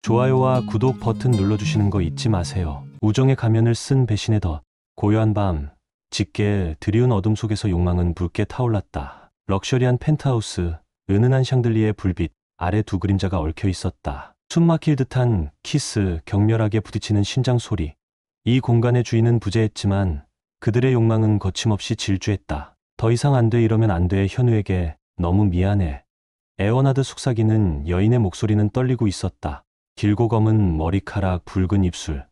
좋아요와 구독 버튼 눌러주시는 거 잊지 마세요. 우정의 가면을 쓴 배신의 덫. 고요한 밤, 짙게 드리운 어둠 속에서 욕망은 붉게 타올랐다. 럭셔리한 펜트하우스, 은은한 샹들리에 불빛, 아래 두 그림자가 얽혀 있었다. 숨막힐 듯한 키스, 격렬하게 부딪히는 심장 소리. 이 공간의 주인은 부재했지만 그들의 욕망은 거침없이 질주했다. 더 이상 안 돼, 이러면 안 돼. 현우에게 너무 미안해. 애원하듯 속삭이는 여인의 목소리는 떨리고 있었다. 길고 검은 머리카락, 붉은 입술,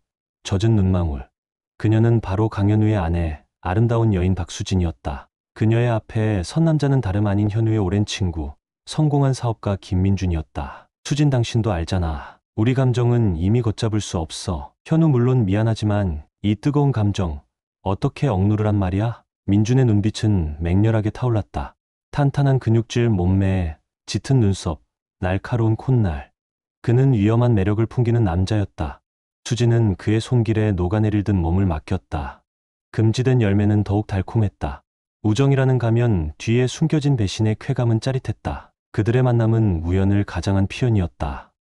젖은 눈망울. 그녀는 바로 강현우의 아내, 아름다운 여인 박수진이었다. 그녀의 앞에 선 남자는 다름 아닌 현우의 오랜 친구, 성공한 사업가 김민준이었다. 수진, 당신도 알잖아. 우리 감정은 이미 걷잡을 수 없어. 현우, 물론 미안하지만 이 뜨거운 감정 어떻게 억누르란 말이야? 민준의 눈빛은 맹렬하게 타올랐다. 탄탄한 근육질 몸매에 짙은 눈썹, 날카로운 콧날. 그는 위험한 매력을 풍기는 남자였다. 수지는 그의 손길에 녹아내릴 듯 몸을 맡겼다. 금지된 열매는 더욱 달콤했다. 우정이라는 가면 뒤에 숨겨진 배신의 쾌감은 짜릿했다. 그들의 만남은 우연을 가장한 표현이었다.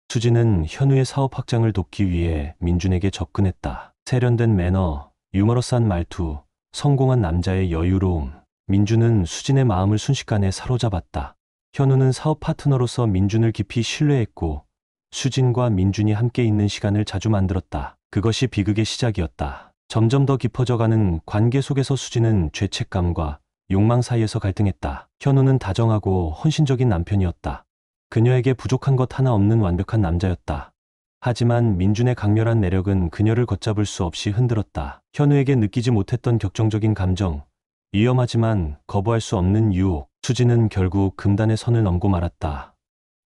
수지는 현우의 사업 확장을 돕기 위해 민준에게 접근했다. 세련된 매너, 유머러스한 말투, 성공한 남자의 여유로움. 민준은 수진의 마음을 순식간에 사로잡았다. 현우는 사업 파트너로서 민준을 깊이 신뢰했고 수진과 민준이 함께 있는 시간을 자주 만들었다. 그것이 비극의 시작이었다. 점점 더 깊어져가는 관계 속에서 수진은 죄책감과 욕망 사이에서 갈등했다. 현우는 다정하고 헌신적인 남편이었다. 그녀에게 부족한 것 하나 없는 완벽한 남자였다. 하지만 민준의 강렬한 매력은 그녀를 걷잡을 수 없이 흔들었다. 현우에게 느끼지 못했던 격정적인 감정, 위험하지만 거부할 수 없는 유혹. 수지는 결국 금단의 선을 넘고 말았다.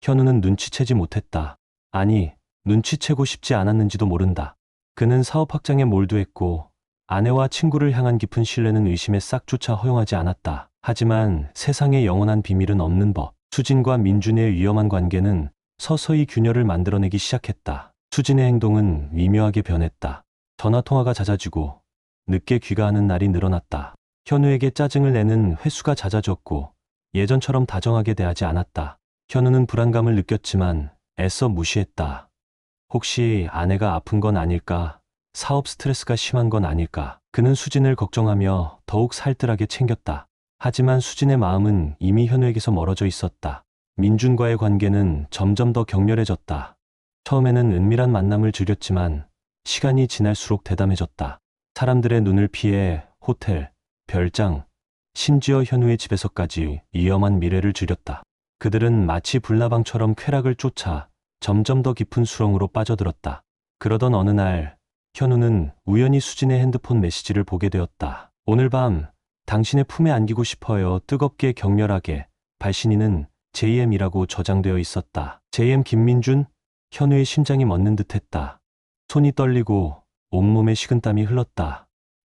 현우는 눈치채지 못했다. 아니, 눈치채고 싶지 않았는지도 모른다. 그는 사업 확장에 몰두했고 아내와 친구를 향한 깊은 신뢰는 의심의 싹조차 허용하지 않았다. 하지만 세상에 영원한 비밀은 없는 법. 수진과 민준의 위험한 관계는 서서히 균열을 만들어내기 시작했다. 수진의 행동은 미묘하게 변했다. 전화통화가 잦아지고 늦게 귀가하는 날이 늘어났다. 현우에게 짜증을 내는 횟수가 잦아졌고 예전처럼 다정하게 대하지 않았다. 현우는 불안감을 느꼈지만 애써 무시했다. 혹시 아내가 아픈 건 아닐까? 사업 스트레스가 심한 건 아닐까? 그는 수진을 걱정하며 더욱 살뜰하게 챙겼다. 하지만 수진의 마음은 이미 현우에게서 멀어져 있었다. 민준과의 관계는 점점 더 격렬해졌다. 처음에는 은밀한 만남을 즐겼지만 시간이 지날수록 대담해졌다. 사람들의 눈을 피해 호텔, 별장, 심지어 현우의 집에서까지 위험한 미래를 즐겼다. 그들은 마치 불나방처럼 쾌락을 쫓아 점점 더 깊은 수렁으로 빠져들었다. 그러던 어느 날 현우는 우연히 수진의 핸드폰 메시지를 보게 되었다. 오늘 밤 당신의 품에 안기고 싶어요. 뜨겁게 격렬하게. 발신인은 JM이라고 저장되어 있었다. JM 김민준? 현우의 심장이 멎는 듯했다. 손이 떨리고 온몸에 식은땀이 흘렀다.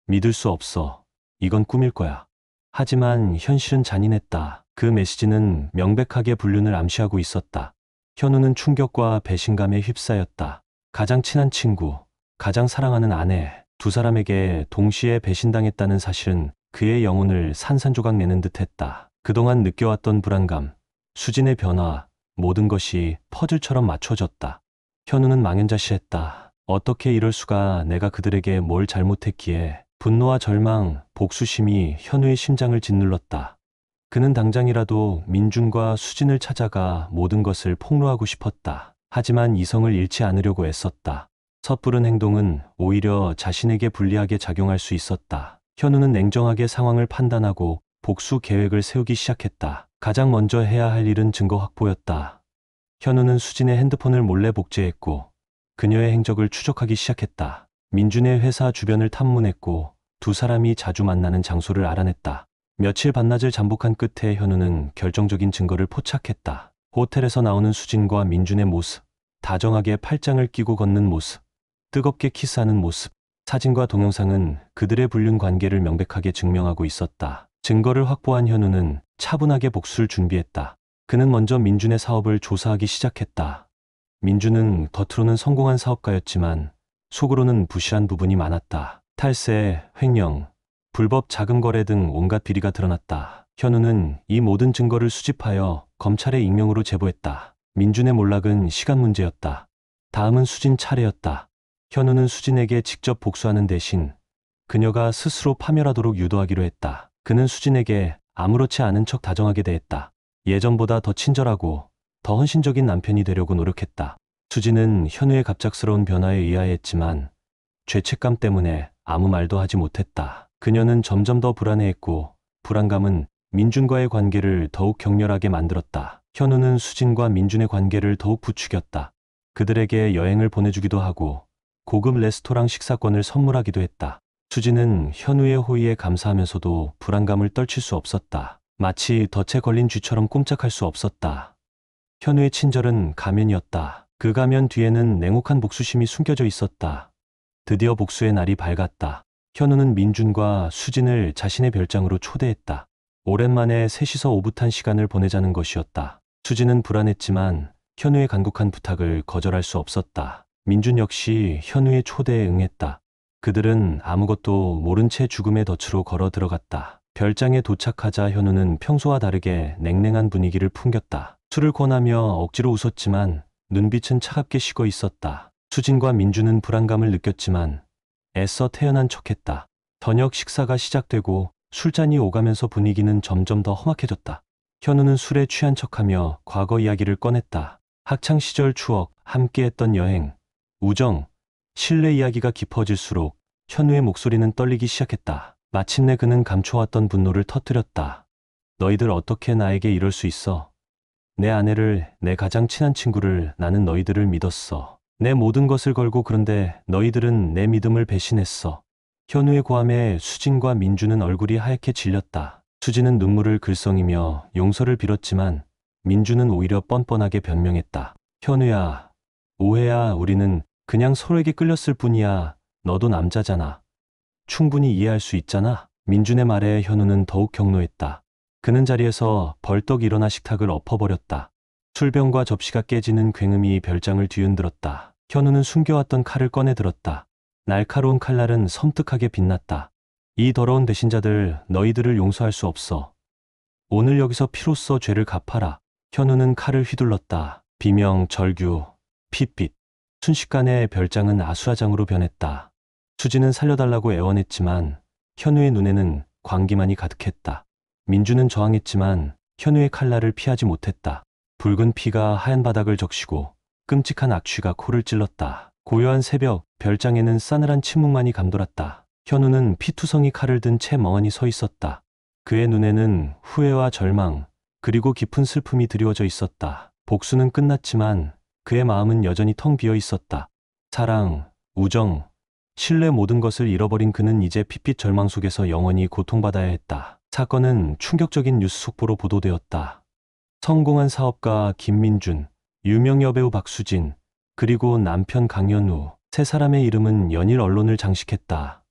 믿을 수 없어. 이건 꿈일 거야. 하지만 현실은 잔인했다. 그 메시지는 명백하게 불륜을 암시하고 있었다. 현우는 충격과 배신감에 휩싸였다. 가장 친한 친구, 가장 사랑하는 아내, 두 사람에게 동시에 배신당했다는 사실은 그의 영혼을 산산조각 내는 듯했다. 그동안 느껴왔던 불안감, 수진의 변화, 모든 것이 퍼즐처럼 맞춰졌다. 현우는 망연자실했다. 어떻게 이럴 수가, 내가 그들에게 뭘 잘못했기에. 분노와 절망, 복수심이 현우의 심장을 짓눌렀다. 그는 당장이라도 민준과 수진을 찾아가 모든 것을 폭로하고 싶었다. 하지만 이성을 잃지 않으려고 애썼다. 섣부른 행동은 오히려 자신에게 불리하게 작용할 수 있었다. 현우는 냉정하게 상황을 판단하고 복수 계획을 세우기 시작했다. 가장 먼저 해야 할 일은 증거 확보였다. 현우는 수진의 핸드폰을 몰래 복제했고 그녀의 행적을 추적하기 시작했다. 민준의 회사 주변을 탐문했고 두 사람이 자주 만나는 장소를 알아냈다. 며칠 반나절 잠복한 끝에 현우는 결정적인 증거를 포착했다. 호텔에서 나오는 수진과 민준의 모습, 다정하게 팔짱을 끼고 걷는 모습, 뜨겁게 키스하는 모습. 사진과 동영상은 그들의 불륜 관계를 명백하게 증명하고 있었다. 증거를 확보한 현우는 차분하게 복수를 준비했다. 그는 먼저 민준의 사업을 조사하기 시작했다. 민준은 겉으로는 성공한 사업가였지만 속으로는 부실한 부분이 많았다. 탈세, 횡령, 불법 자금 거래 등 온갖 비리가 드러났다. 현우는 이 모든 증거를 수집하여 검찰에 익명으로 제보했다. 민준의 몰락은 시간 문제였다. 다음은 수진 차례였다. 현우는 수진에게 직접 복수하는 대신 그녀가 스스로 파멸하도록 유도하기로 했다. 그는 수진에게 아무렇지 않은 척 다정하게 대했다. 예전보다 더 친절하고 더 헌신적인 남편이 되려고 노력했다. 수진은 현우의 갑작스러운 변화에 의아해했지만 죄책감 때문에 아무 말도 하지 못했다. 그녀는 점점 더 불안해했고 불안감은 민준과의 관계를 더욱 격렬하게 만들었다. 현우는 수진과 민준의 관계를 더욱 부추겼다. 그들에게 여행을 보내주기도 하고 고급 레스토랑 식사권을 선물하기도 했다. 수진은 현우의 호의에 감사하면서도 불안감을 떨칠 수 없었다. 마치 덫에 걸린 쥐처럼 꼼짝할 수 없었다. 현우의 친절은 가면이었다. 그 가면 뒤에는 냉혹한 복수심이 숨겨져 있었다. 드디어 복수의 날이 밝았다. 현우는 민준과 수진을 자신의 별장으로 초대했다. 오랜만에 셋이서 오붓한 시간을 보내자는 것이었다. 수진은 불안했지만 현우의 간곡한 부탁을 거절할 수 없었다. 민준 역시 현우의 초대에 응했다. 그들은 아무것도 모른 채 죽음의 덫으로 걸어 들어갔다. 별장에 도착하자 현우는 평소와 다르게 냉랭한 분위기를 풍겼다. 술을 권하며 억지로 웃었지만 눈빛은 차갑게 식어 있었다. 수진과 민준은 불안감을 느꼈지만 애써 태연한 척했다. 저녁 식사가 시작되고 술잔이 오가면서 분위기는 점점 더 험악해졌다. 현우는 술에 취한 척하며 과거 이야기를 꺼냈다. 학창시절 추억, 함께했던 여행, 우정, 신뢰 이야기가 깊어질수록 현우의 목소리는 떨리기 시작했다. 마침내 그는 감춰왔던 분노를 터뜨렸다. 너희들 어떻게 나에게 이럴 수 있어? 내 아내를, 내 가장 친한 친구를, 나는 너희들을 믿었어. 내 모든 것을 걸고 그런데 너희들은 내 믿음을 배신했어. 현우의 고함에 수진과 민주는 얼굴이 하얗게 질렸다. 수진은 눈물을 글썽이며 용서를 빌었지만 민주는 오히려 뻔뻔하게 변명했다. 현우야, 오해야. 우리는 그냥 서로에게 끌렸을 뿐이야. 너도 남자잖아. 충분히 이해할 수 있잖아. 민준의 말에 현우는 더욱 격노했다. 그는 자리에서 벌떡 일어나 식탁을 엎어버렸다. 술병과 접시가 깨지는 굉음이 별장을 뒤흔들었다. 현우는 숨겨왔던 칼을 꺼내 들었다. 날카로운 칼날은 섬뜩하게 빛났다. 이 더러운 배신자들, 너희들을 용서할 수 없어. 오늘 여기서 피로써 죄를 갚아라. 현우는 칼을 휘둘렀다. 비명, 절규, 핏빛. 순식간에 별장은 아수라장으로 변했다. 수진은 살려달라고 애원했지만 현우의 눈에는 광기만이 가득했다. 민주는 저항했지만 현우의 칼날을 피하지 못했다. 붉은 피가 하얀 바닥을 적시고 끔찍한 악취가 코를 찔렀다. 고요한 새벽, 별장에는 싸늘한 침묵만이 감돌았다. 현우는 피투성이 칼을 든 채 멍하니 서 있었다. 그의 눈에는 후회와 절망, 그리고 깊은 슬픔이 드리워져 있었다. 복수는 끝났지만 그의 마음은 여전히 텅 비어 있었다. 사랑, 우정, 신뢰 모든 것을 잃어버린 그는 이제 핏빛 절망 속에서 영원히 고통받아야 했다. 사건은 충격적인 뉴스 속보로 보도되었다. 성공한 사업가 김민준, 유명 여배우 박수진, 그리고 남편 강현우, 세 사람의 이름은 연일 언론을 장식했다.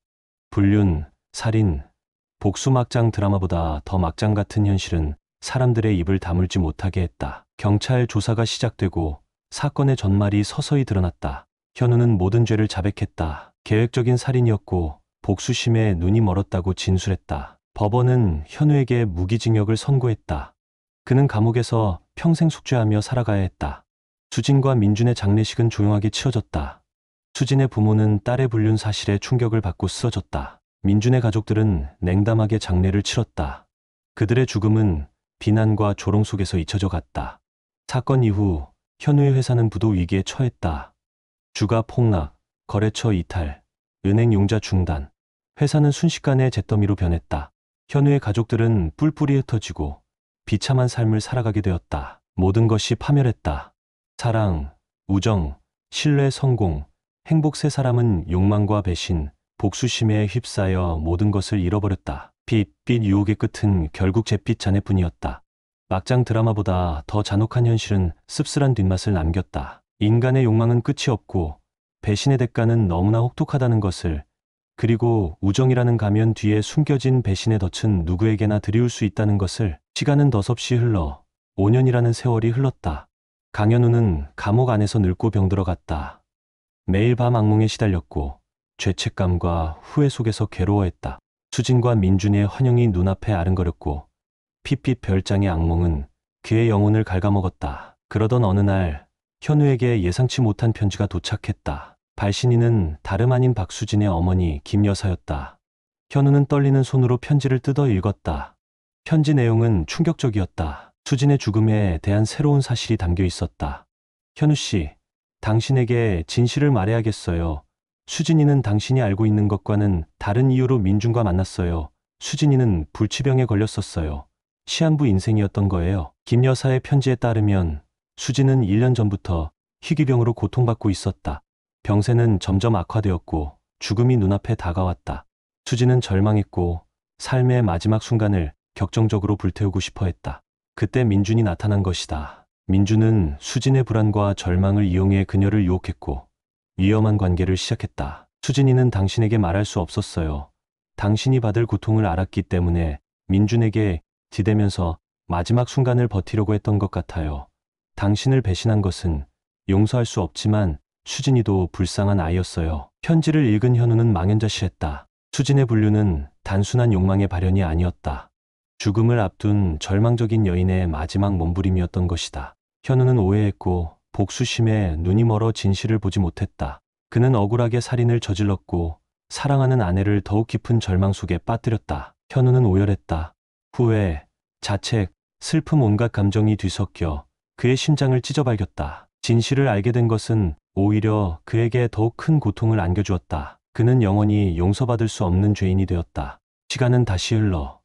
불륜, 살인, 복수 막장 드라마보다 더 막장 같은 현실은 사람들의 입을 다물지 못하게 했다. 경찰 조사가 시작되고 사건의 전말이 서서히 드러났다. 현우는 모든 죄를 자백했다. 계획적인 살인이었고 복수심에 눈이 멀었다고 진술했다. 법원은 현우에게 무기징역을 선고했다. 그는 감옥에서 평생 숙죄하며 살아가야 했다. 수진과 민준의 장례식은 조용하게 치러졌다. 수진의 부모는 딸의 불륜 사실에 충격을 받고 쓰러졌다. 민준의 가족들은 냉담하게 장례를 치렀다. 그들의 죽음은 비난과 조롱 속에서 잊혀져 갔다. 사건 이후 현우의 회사는 부도 위기에 처했다. 주가 폭락, 거래처 이탈, 은행 융자 중단. 회사는 순식간에 잿더미로 변했다. 현우의 가족들은 뿔뿔이 흩어지고 비참한 삶을 살아가게 되었다. 모든 것이 파멸했다. 사랑, 우정, 신뢰, 성공, 행복. 세 사람은 욕망과 배신, 복수심에 휩싸여 모든 것을 잃어버렸다. 빛 유혹의 끝은 결국 잿빛 잔해뿐이었다. 막장 드라마보다 더 잔혹한 현실은 씁쓸한 뒷맛을 남겼다. 인간의 욕망은 끝이 없고 배신의 대가는 너무나 혹독하다는 것을, 그리고 우정이라는 가면 뒤에 숨겨진 배신의 덫은 누구에게나 드리울 수 있다는 것을. 시간은 더섭이 흘러 5년이라는 세월이 흘렀다. 강현우는 감옥 안에서 늙고 병들어갔다. 매일 밤 악몽에 시달렸고 죄책감과 후회 속에서 괴로워했다. 수진과 민준의 환영이 눈앞에 아른거렸고 핏빛 별장의 악몽은 그의 영혼을 갉아먹었다. 그러던 어느 날 현우에게 예상치 못한 편지가 도착했다. 발신인은 다름 아닌 박수진의 어머니 김 여사였다. 현우는 떨리는 손으로 편지를 뜯어 읽었다. 편지 내용은 충격적이었다. 수진의 죽음에 대한 새로운 사실이 담겨 있었다. 현우 씨, 당신에게 진실을 말해야겠어요. 수진이는 당신이 알고 있는 것과는 다른 이유로 민준과 만났어요. 수진이는 불치병에 걸렸었어요. 시한부 인생이었던 거예요. 김 여사의 편지에 따르면 수진은 1년 전부터 희귀병으로 고통받고 있었다. 병세는 점점 악화되었고 죽음이 눈앞에 다가왔다. 수진은 절망했고 삶의 마지막 순간을 격정적으로 불태우고 싶어 했다. 그때 민준이 나타난 것이다. 민준은 수진의 불안과 절망을 이용해 그녀를 유혹했고 위험한 관계를 시작했다. 수진이는 당신에게 말할 수 없었어요. 당신이 받을 고통을 알았기 때문에 민준에게 기대면서 마지막 순간을 버티려고 했던 것 같아요. 당신을 배신한 것은 용서할 수 없지만 수진이도 불쌍한 아이였어요. 편지를 읽은 현우는 망연자실했다. 수진의 분류는 단순한 욕망의 발현이 아니었다. 죽음을 앞둔 절망적인 여인의 마지막 몸부림이었던 것이다. 현우는 오해했고 복수심에 눈이 멀어 진실을 보지 못했다. 그는 억울하게 살인을 저질렀고 사랑하는 아내를 더욱 깊은 절망 속에 빠뜨렸다. 현우는 오열했다. 후회, 자책, 슬픔 온갖 감정이 뒤섞여 그의 심장을 찢어발겼다. 진실을 알게 된 것은 오히려 그에게 더욱 큰 고통을 안겨주었다. 그는 영원히 용서받을 수 없는 죄인이 되었다. 시간은 다시 흘러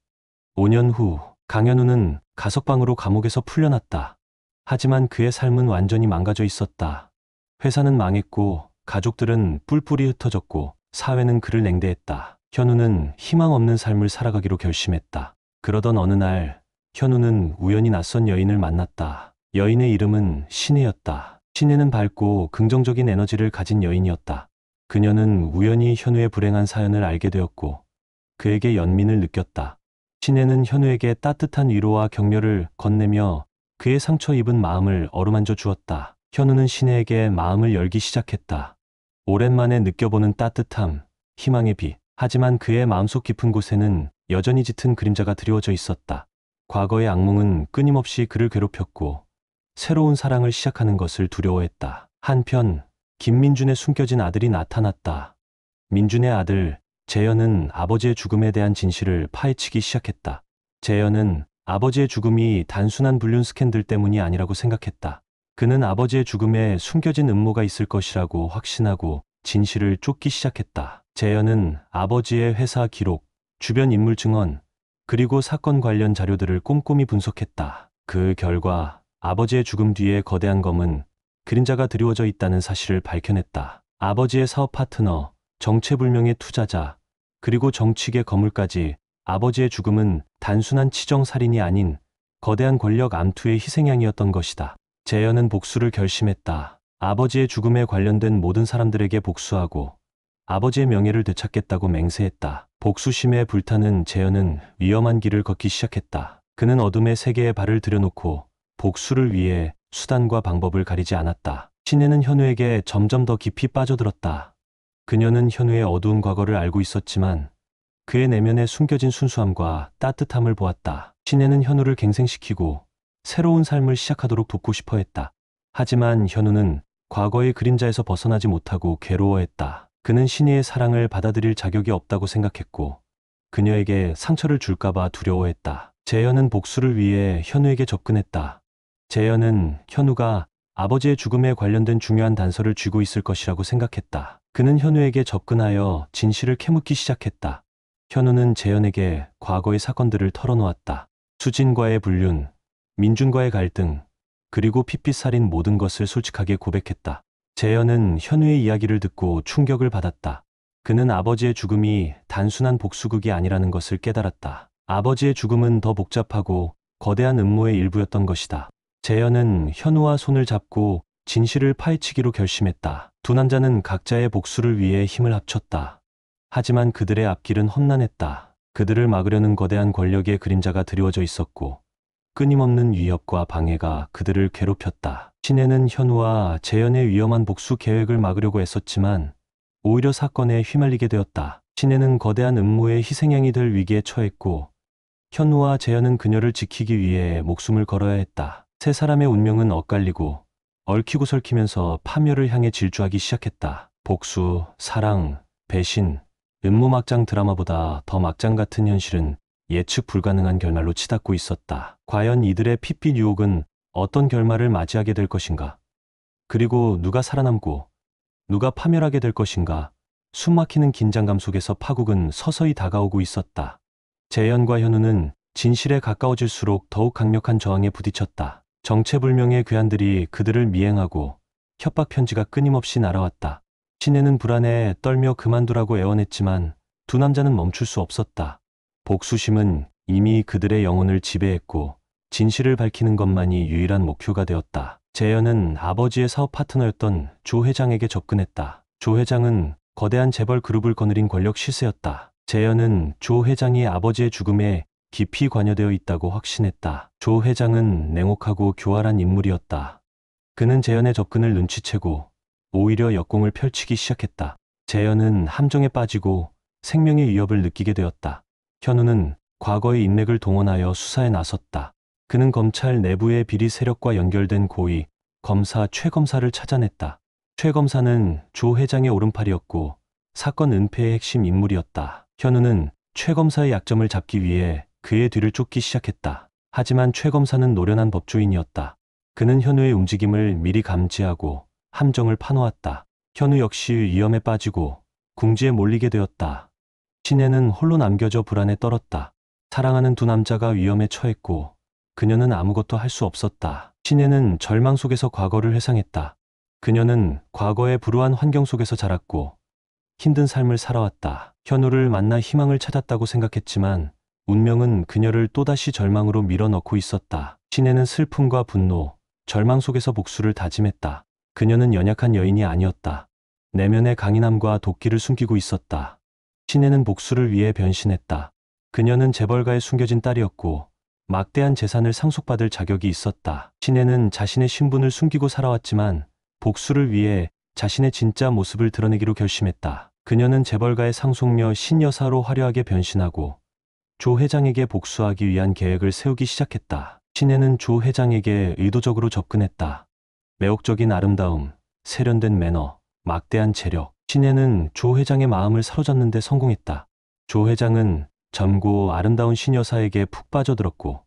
5년 후 강현우는 가석방으로 감옥에서 풀려났다. 하지만 그의 삶은 완전히 망가져 있었다. 회사는 망했고 가족들은 뿔뿔이 흩어졌고 사회는 그를 냉대했다. 현우는 희망 없는 삶을 살아가기로 결심했다. 그러던 어느 날 현우는 우연히 낯선 여인을 만났다. 여인의 이름은 신혜였다. 신혜는 밝고 긍정적인 에너지를 가진 여인이었다. 그녀는 우연히 현우의 불행한 사연을 알게 되었고 그에게 연민을 느꼈다. 신혜는 현우에게 따뜻한 위로와 격려를 건네며 그의 상처 입은 마음을 어루만져 주었다. 현우는 신혜에게 마음을 열기 시작했다. 오랜만에 느껴보는 따뜻함, 희망의 빛. 하지만 그의 마음속 깊은 곳에는 여전히 짙은 그림자가 드리워져 있었다. 과거의 악몽은 끊임없이 그를 괴롭혔고 새로운 사랑을 시작하는 것을 두려워했다. 한편 김민준의 숨겨진 아들이 나타났다. 민준의 아들 재현은 아버지의 죽음에 대한 진실을 파헤치기 시작했다. 재현은 아버지의 죽음이 단순한 불륜 스캔들 때문이 아니라고 생각했다. 그는 아버지의 죽음에 숨겨진 음모가 있을 것이라고 확신하고 진실을 쫓기 시작했다. 재현은 아버지의 회사 기록, 주변 인물 증언, 그리고 사건 관련 자료들을 꼼꼼히 분석했다. 그 결과 아버지의 죽음 뒤에 거대한 검은 그림자가 드리워져 있다는 사실을 밝혀냈다. 아버지의 사업 파트너, 정체불명의 투자자, 그리고 정치계 거물까지 아버지의 죽음은 단순한 치정살인이 아닌 거대한 권력 암투의 희생양이었던 것이다. 재현은 복수를 결심했다. 아버지의 죽음에 관련된 모든 사람들에게 복수하고 아버지의 명예를 되찾겠다고 맹세했다. 복수심에 불타는 재현은 위험한 길을 걷기 시작했다. 그는 어둠의 세계에 발을 들여놓고 복수를 위해 수단과 방법을 가리지 않았다. 신혜는 현우에게 점점 더 깊이 빠져들었다. 그녀는 현우의 어두운 과거를 알고 있었지만 그의 내면에 숨겨진 순수함과 따뜻함을 보았다. 신혜는 현우를 갱생시키고 새로운 삶을 시작하도록 돕고 싶어 했다. 하지만 현우는 과거의 그림자에서 벗어나지 못하고 괴로워했다. 그는 신혜의 사랑을 받아들일 자격이 없다고 생각했고 그녀에게 상처를 줄까봐 두려워했다. 재현은 복수를 위해 현우에게 접근했다. 재현은 현우가 아버지의 죽음에 관련된 중요한 단서를 쥐고 있을 것이라고 생각했다. 그는 현우에게 접근하여 진실을 캐묻기 시작했다. 현우는 재현에게 과거의 사건들을 털어놓았다. 수진과의 불륜, 민준과의 갈등, 그리고 핏빛살인 모든 것을 솔직하게 고백했다. 재현은 현우의 이야기를 듣고 충격을 받았다. 그는 아버지의 죽음이 단순한 복수극이 아니라는 것을 깨달았다. 아버지의 죽음은 더 복잡하고 거대한 음모의 일부였던 것이다. 재현은 현우와 손을 잡고 진실을 파헤치기로 결심했다. 두 남자는 각자의 복수를 위해 힘을 합쳤다. 하지만 그들의 앞길은 험난했다. 그들을 막으려는 거대한 권력의 그림자가 드리워져 있었고 끊임없는 위협과 방해가 그들을 괴롭혔다. 신혜는 현우와 재현의 위험한 복수 계획을 막으려고 애썼지만 오히려 사건에 휘말리게 되었다. 신혜는 거대한 음모의 희생양이 될 위기에 처했고 현우와 재현은 그녀를 지키기 위해 목숨을 걸어야 했다. 세 사람의 운명은 엇갈리고 얽히고 설키면서 파멸을 향해 질주하기 시작했다. 복수, 사랑, 배신, 음모막장 드라마보다 더 막장 같은 현실은 예측 불가능한 결말로 치닫고 있었다. 과연 이들의 핏빛 유혹은 어떤 결말을 맞이하게 될 것인가? 그리고 누가 살아남고 누가 파멸하게 될 것인가? 숨막히는 긴장감 속에서 파국은 서서히 다가오고 있었다. 재현과 현우는 진실에 가까워질수록 더욱 강력한 저항에 부딪혔다. 정체불명의 괴한들이 그들을 미행하고 협박 편지가 끊임없이 날아왔다. 신혜는 불안에 떨며 그만두라고 애원했지만 두 남자는 멈출 수 없었다. 복수심은 이미 그들의 영혼을 지배했고 진실을 밝히는 것만이 유일한 목표가 되었다. 재현은 아버지의 사업 파트너였던 조 회장에게 접근했다. 조 회장은 거대한 재벌 그룹을 거느린 권력 실세였다. 재현은 조 회장이 아버지의 죽음에 깊이 관여되어 있다고 확신했다. 조 회장은 냉혹하고 교활한 인물이었다. 그는 재현의 접근을 눈치채고 오히려 역공을 펼치기 시작했다. 재현은 함정에 빠지고 생명의 위협을 느끼게 되었다. 현우는 과거의 인맥을 동원하여 수사에 나섰다. 그는 검찰 내부의 비리 세력과 연결된 고위 검사 최 검사를 찾아냈다. 최 검사는 조 회장의 오른팔이었고 사건 은폐의 핵심 인물이었다. 현우는 최 검사의 약점을 잡기 위해 그의 뒤를 쫓기 시작했다. 하지만 최 검사는 노련한 법조인이었다. 그는 현우의 움직임을 미리 감지하고 함정을 파놓았다. 현우 역시 위험에 빠지고 궁지에 몰리게 되었다. 신혜는 홀로 남겨져 불안에 떨었다. 사랑하는 두 남자가 위험에 처했고 그녀는 아무것도 할 수 없었다. 신혜는 절망 속에서 과거를 회상했다. 그녀는 과거의 불우한 환경 속에서 자랐고 힘든 삶을 살아왔다. 현우를 만나 희망을 찾았다고 생각했지만 운명은 그녀를 또다시 절망으로 밀어넣고 있었다. 신혜는 슬픔과 분노, 절망 속에서 복수를 다짐했다. 그녀는 연약한 여인이 아니었다. 내면의 강인함과 도끼를 숨기고 있었다. 신혜는 복수를 위해 변신했다. 그녀는 재벌가에 숨겨진 딸이었고 막대한 재산을 상속받을 자격이 있었다. 신혜는 자신의 신분을 숨기고 살아왔지만 복수를 위해 자신의 진짜 모습을 드러내기로 결심했다. 그녀는 재벌가의 상속녀 신여사로 화려하게 변신하고 조 회장에게 복수하기 위한 계획을 세우기 시작했다. 신혜는 조 회장에게 의도적으로 접근했다. 매혹적인 아름다움, 세련된 매너, 막대한 재력. 신혜는 조 회장의 마음을 사로잡는 데 성공했다. 조 회장은 젊고 아름다운 신여사에게 푹 빠져들었고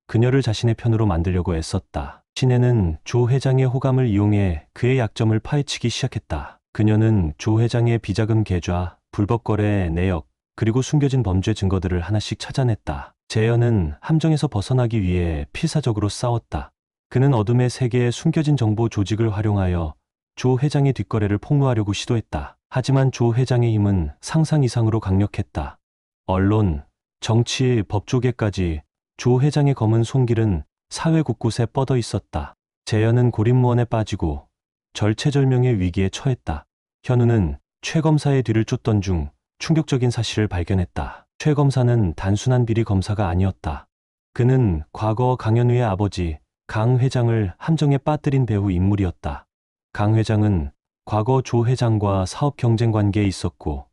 그녀를 자신의 편으로 만들려고 애썼다. 신혜는 조 회장의 호감을 이용해 그의 약점을 파헤치기 시작했다. 그녀는 조 회장의 비자금 계좌, 불법 거래 내역, 그리고 숨겨진 범죄 증거들을 하나씩 찾아냈다. 재현은 함정에서 벗어나기 위해 필사적으로 싸웠다. 그는 어둠의 세계에 숨겨진 정보 조직을 활용하여 조 회장의 뒷거래를 폭로하려고 시도했다. 하지만 조 회장의 힘은 상상 이상으로 강력했다. 언론, 정치, 법조계까지 조 회장의 검은 손길은 사회 곳곳에 뻗어 있었다. 재현은 고립무원에 빠지고 절체절명의 위기에 처했다. 현우는 최 검사의 뒤를 쫓던 중 충격적인 사실을 발견했다. 최 검사는 단순한 비리 검사가 아니었다. 그는 과거 강현우의 아버지 강 회장을 함정에 빠뜨린 배후 인물이었다. 강 회장은 과거 조 회장과 사업 경쟁 관계에 있었고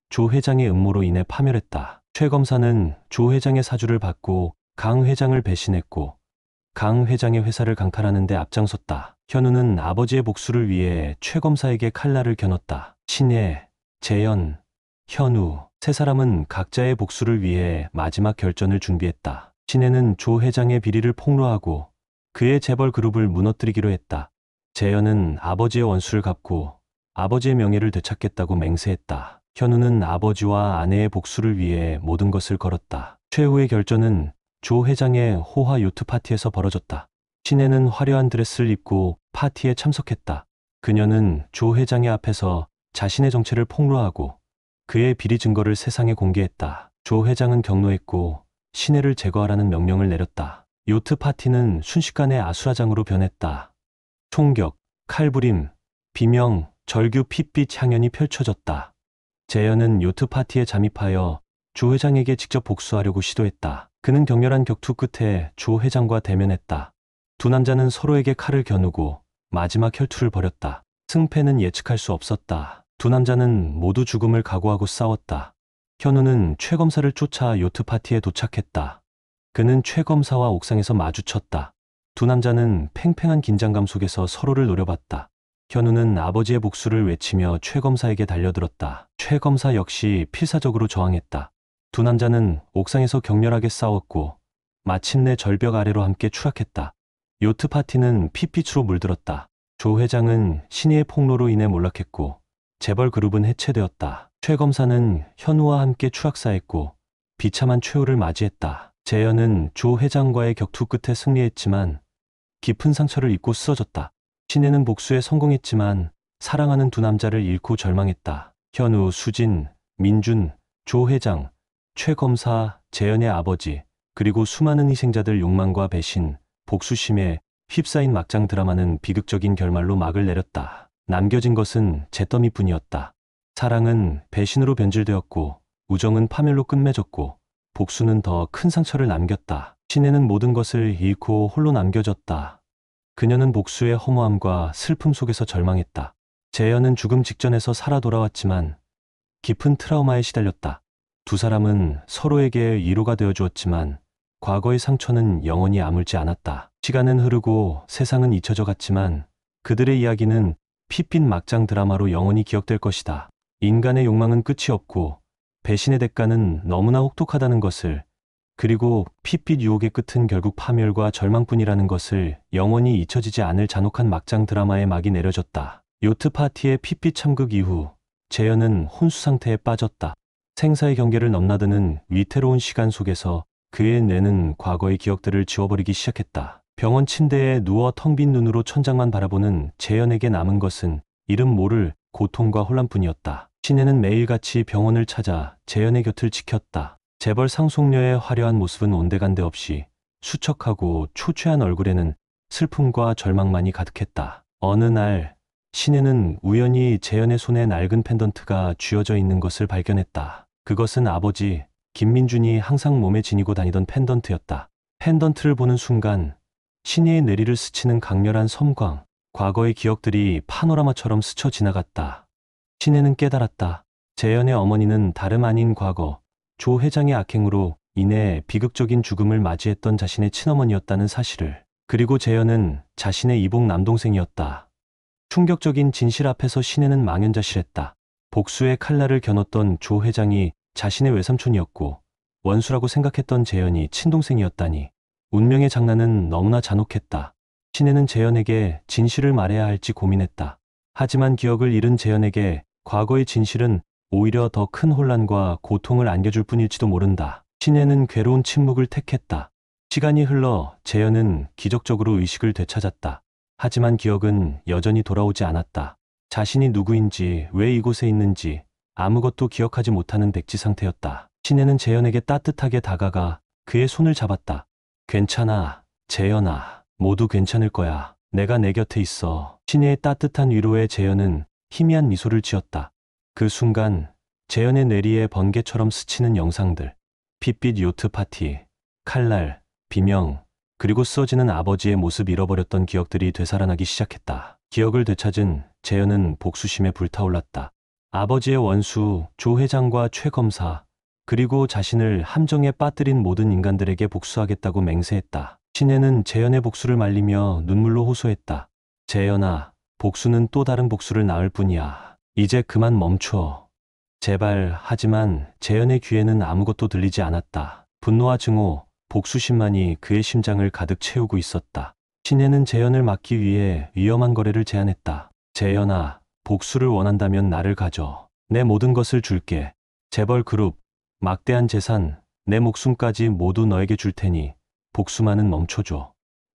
조 회장의 음모로 인해 파멸했다. 최 검사는 조 회장의 사주를 받고 강 회장을 배신했고 강 회장의 회사를 강탈하는 데 앞장섰다. 현우는 아버지의 복수를 위해 최 검사에게 칼날을 겨눴다. 신혜, 재현, 현우 세 사람은 각자의 복수를 위해 마지막 결전을 준비했다. 신혜는 조 회장의 비리를 폭로하고 그의 재벌 그룹을 무너뜨리기로 했다. 재현은 아버지의 원수를 갚고 아버지의 명예를 되찾겠다고 맹세했다. 현우는 아버지와 아내의 복수를 위해 모든 것을 걸었다. 최후의 결전은 조 회장의 호화 요트 파티에서 벌어졌다. 신혜는 화려한 드레스를 입고 파티에 참석했다. 그녀는 조 회장의 앞에서 자신의 정체를 폭로하고 그의 비리 증거를 세상에 공개했다. 조 회장은 경로했고 신혜를 제거하라는 명령을 내렸다. 요트 파티는 순식간에 아수라장으로 변했다. 총격, 칼부림, 비명, 절규 핏빛 향연이 펼쳐졌다. 재현은 요트 파티에 잠입하여 조 회장에게 직접 복수하려고 시도했다. 그는 격렬한 격투 끝에 조 회장과 대면했다. 두 남자는 서로에게 칼을 겨누고 마지막 혈투를 벌였다. 승패는 예측할 수 없었다. 두 남자는 모두 죽음을 각오하고 싸웠다. 현우는 최 검사를 쫓아 요트 파티에 도착했다. 그는 최 검사와 옥상에서 마주쳤다. 두 남자는 팽팽한 긴장감 속에서 서로를 노려봤다. 현우는 아버지의 복수를 외치며 최 검사에게 달려들었다. 최 검사 역시 필사적으로 저항했다. 두 남자는 옥상에서 격렬하게 싸웠고 마침내 절벽 아래로 함께 추락했다. 요트 파티는 핏빛으로 물들었다. 조 회장은 신의의 폭로로 인해 몰락했고 재벌 그룹은 해체되었다. 최 검사는 현우와 함께 추락사했고 비참한 최후를 맞이했다. 재현은 조 회장과의 격투 끝에 승리했지만 깊은 상처를 입고 쓰러졌다. 신혜는 복수에 성공했지만 사랑하는 두 남자를 잃고 절망했다. 현우, 수진, 민준, 조 회장, 최 검사, 재현의 아버지, 그리고 수많은 희생자들 욕망과 배신, 복수심에 휩싸인 막장 드라마는 비극적인 결말로 막을 내렸다. 남겨진 것은 잿더미뿐이었다. 사랑은 배신으로 변질되었고 우정은 파멸로 끝맺었고 복수는 더 큰 상처를 남겼다. 신혜는 모든 것을 잃고 홀로 남겨졌다. 그녀는 복수의 허무함과 슬픔 속에서 절망했다. 재현은 죽음 직전에서 살아 돌아왔지만 깊은 트라우마에 시달렸다. 두 사람은 서로에게 위로가 되어 주었지만 과거의 상처는 영원히 아물지 않았다. 시간은 흐르고 세상은 잊혀져 갔지만 그들의 이야기는 핏빛 막장 드라마로 영원히 기억될 것이다. 인간의 욕망은 끝이 없고 배신의 대가는 너무나 혹독하다는 것을, 그리고 핏빛 유혹의 끝은 결국 파멸과 절망뿐이라는 것을 영원히 잊혀지지 않을 잔혹한 막장 드라마의 막이 내려졌다. 요트 파티의 핏빛 참극 이후 재현은 혼수 상태에 빠졌다. 생사의 경계를 넘나드는 위태로운 시간 속에서 그의 뇌는 과거의 기억들을 지워버리기 시작했다. 병원 침대에 누워 텅 빈 눈으로 천장만 바라보는 재현에게 남은 것은 이름 모를 고통과 혼란뿐이었다. 신혜는 매일같이 병원을 찾아 재현의 곁을 지켰다. 재벌 상속녀의 화려한 모습은 온데간데 없이 수척하고 초췌한 얼굴에는 슬픔과 절망만이 가득했다. 어느 날 신혜는 우연히 재현의 손에 낡은 펜던트가 쥐어져 있는 것을 발견했다. 그것은 아버지 김민준이 항상 몸에 지니고 다니던 펜던트였다. 펜던트를 보는 순간 신혜의 뇌리를 스치는 강렬한 섬광, 과거의 기억들이 파노라마처럼 스쳐 지나갔다. 신혜는 깨달았다. 재현의 어머니는 다름 아닌 과거 조 회장의 악행으로 인해 비극적인 죽음을 맞이했던 자신의 친어머니였다는 사실을. 그리고 재현은 자신의 이복 남동생이었다. 충격적인 진실 앞에서 신혜는 망연자실했다. 복수의 칼날을 겨눴던 조 회장이 자신의 외삼촌이었고 원수라고 생각했던 재현이 친동생이었다니. 운명의 장난은 너무나 잔혹했다. 신혜는 재현에게 진실을 말해야 할지 고민했다. 하지만 기억을 잃은 재현에게 과거의 진실은 오히려 더 큰 혼란과 고통을 안겨줄 뿐일지도 모른다. 신혜는 괴로운 침묵을 택했다. 시간이 흘러 재현은 기적적으로 의식을 되찾았다. 하지만 기억은 여전히 돌아오지 않았다. 자신이 누구인지, 왜 이곳에 있는지 아무것도 기억하지 못하는 백지 상태였다. 신혜는 재현에게 따뜻하게 다가가 그의 손을 잡았다. 괜찮아, 재현아. 모두 괜찮을 거야. 내가 내 곁에 있어. 신혜의 따뜻한 위로에 재현은 희미한 미소를 지었다. 그 순간 재현의 뇌리에 번개처럼 스치는 영상들, 핏빛 요트 파티, 칼날, 비명, 그리고 쓰러지는 아버지의 모습, 잃어버렸던 기억들이 되살아나기 시작했다. 기억을 되찾은 재현은 복수심에 불타올랐다. 아버지의 원수 조 회장과 최 검사, 그리고 자신을 함정에 빠뜨린 모든 인간들에게 복수하겠다고 맹세했다. 신혜는 재현의 복수를 말리며 눈물로 호소했다. 재현아, 복수는 또 다른 복수를 낳을 뿐이야. 이제 그만 멈춰. 제발. 하지만 재현의 귀에는 아무것도 들리지 않았다. 분노와 증오, 복수심만이 그의 심장을 가득 채우고 있었다. 신혜는 재현을 막기 위해 위험한 거래를 제안했다. 재현아, 복수를 원한다면 나를 가져. 내 모든 것을 줄게. 재벌 그룹, 막대한 재산, 내 목숨까지 모두 너에게 줄 테니 복수만은 멈춰줘.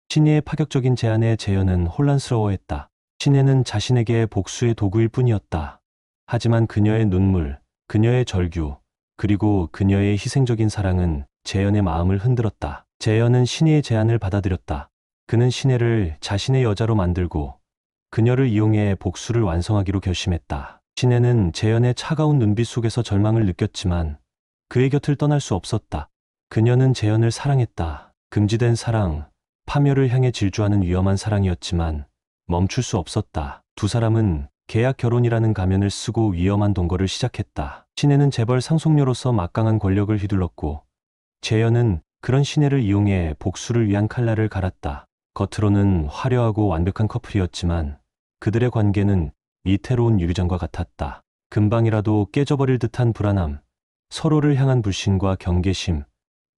신혜의 파격적인 제안에 재현은 혼란스러워했다. 신혜는 자신에게 복수의 도구일 뿐이었다. 하지만 그녀의 눈물, 그녀의 절규, 그리고 그녀의 희생적인 사랑은 재현의 마음을 흔들었다. 재현은 신혜의 제안을 받아들였다. 그는 신혜를 자신의 여자로 만들고 그녀를 이용해 복수를 완성하기로 결심했다. 신혜는 재현의 차가운 눈빛 속에서 절망을 느꼈지만 그의 곁을 떠날 수 없었다. 그녀는 재현을 사랑했다. 금지된 사랑, 파멸을 향해 질주하는 위험한 사랑이었지만 멈출 수 없었다. 두 사람은 계약 결혼이라는 가면을 쓰고 위험한 동거를 시작했다. 신혜는 재벌 상속녀로서 막강한 권력을 휘둘렀고 재현은 그런 신혜를 이용해 복수를 위한 칼날을 갈았다. 겉으로는 화려하고 완벽한 커플이었지만 그들의 관계는 이태로운 유리장과 같았다. 금방이라도 깨져버릴 듯한 불안함, 서로를 향한 불신과 경계심,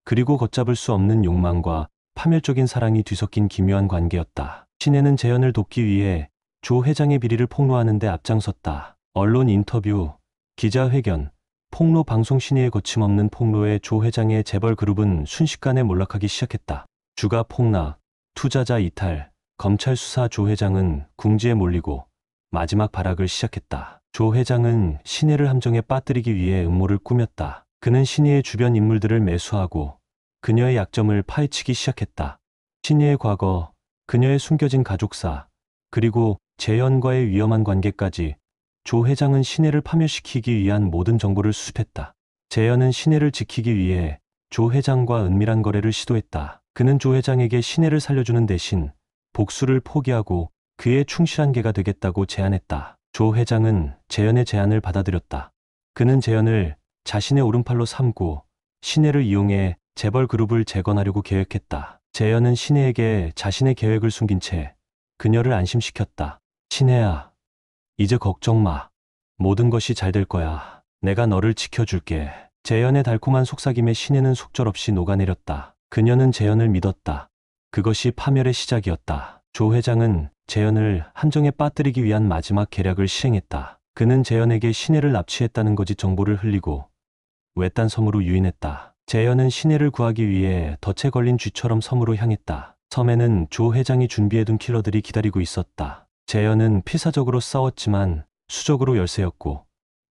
그리고 걷잡을 수 없는 욕망과 파멸적인 사랑이 뒤섞인 기묘한 관계였다. 신혜는 재현을 돕기 위해 조 회장의 비리를 폭로하는 데 앞장섰다. 언론 인터뷰, 기자회견, 폭로 방송 신혜의 거침없는 폭로에 조 회장의 재벌 그룹은 순식간에 몰락하기 시작했다. 주가 폭락, 투자자 이탈, 검찰 수사. 조 회장은 궁지에 몰리고 마지막 발악을 시작했다. 조 회장은 신혜를 함정에 빠뜨리기 위해 음모를 꾸몄다. 그는 신혜의 주변 인물들을 매수하고 그녀의 약점을 파헤치기 시작했다. 신혜의 과거, 그녀의 숨겨진 가족사, 그리고 재현과의 위험한 관계까지. 조 회장은 신혜를 파멸시키기 위한 모든 정보를 수집했다. 재현은 신혜를 지키기 위해 조 회장과 은밀한 거래를 시도했다. 그는 조 회장에게 신혜를 살려주는 대신 복수를 포기하고 그의 충실한 개가 되겠다고 제안했다. 조 회장은 재현의 제안을 받아들였다. 그는 재현을 자신의 오른팔로 삼고 신혜를 이용해 재벌 그룹을 재건하려고 계획했다. 재현은 신혜에게 자신의 계획을 숨긴 채 그녀를 안심시켰다. 신혜야, 이제 걱정 마. 모든 것이 잘 될 거야. 내가 너를 지켜줄게. 재현의 달콤한 속삭임에 신혜는 속절없이 녹아내렸다. 그녀는 재현을 믿었다. 그것이 파멸의 시작이었다. 조 회장은 재현을 함정에 빠뜨리기 위한 마지막 계략을 실행했다. 그는 재현에게 신혜를 납치했다는 거짓 정보를 흘리고 외딴 섬으로 유인했다. 재현은 신혜를 구하기 위해 덫에 걸린 쥐처럼 섬으로 향했다. 섬에는 조 회장이 준비해둔 킬러들이 기다리고 있었다. 재현은 필사적으로 싸웠지만 수적으로 열세였고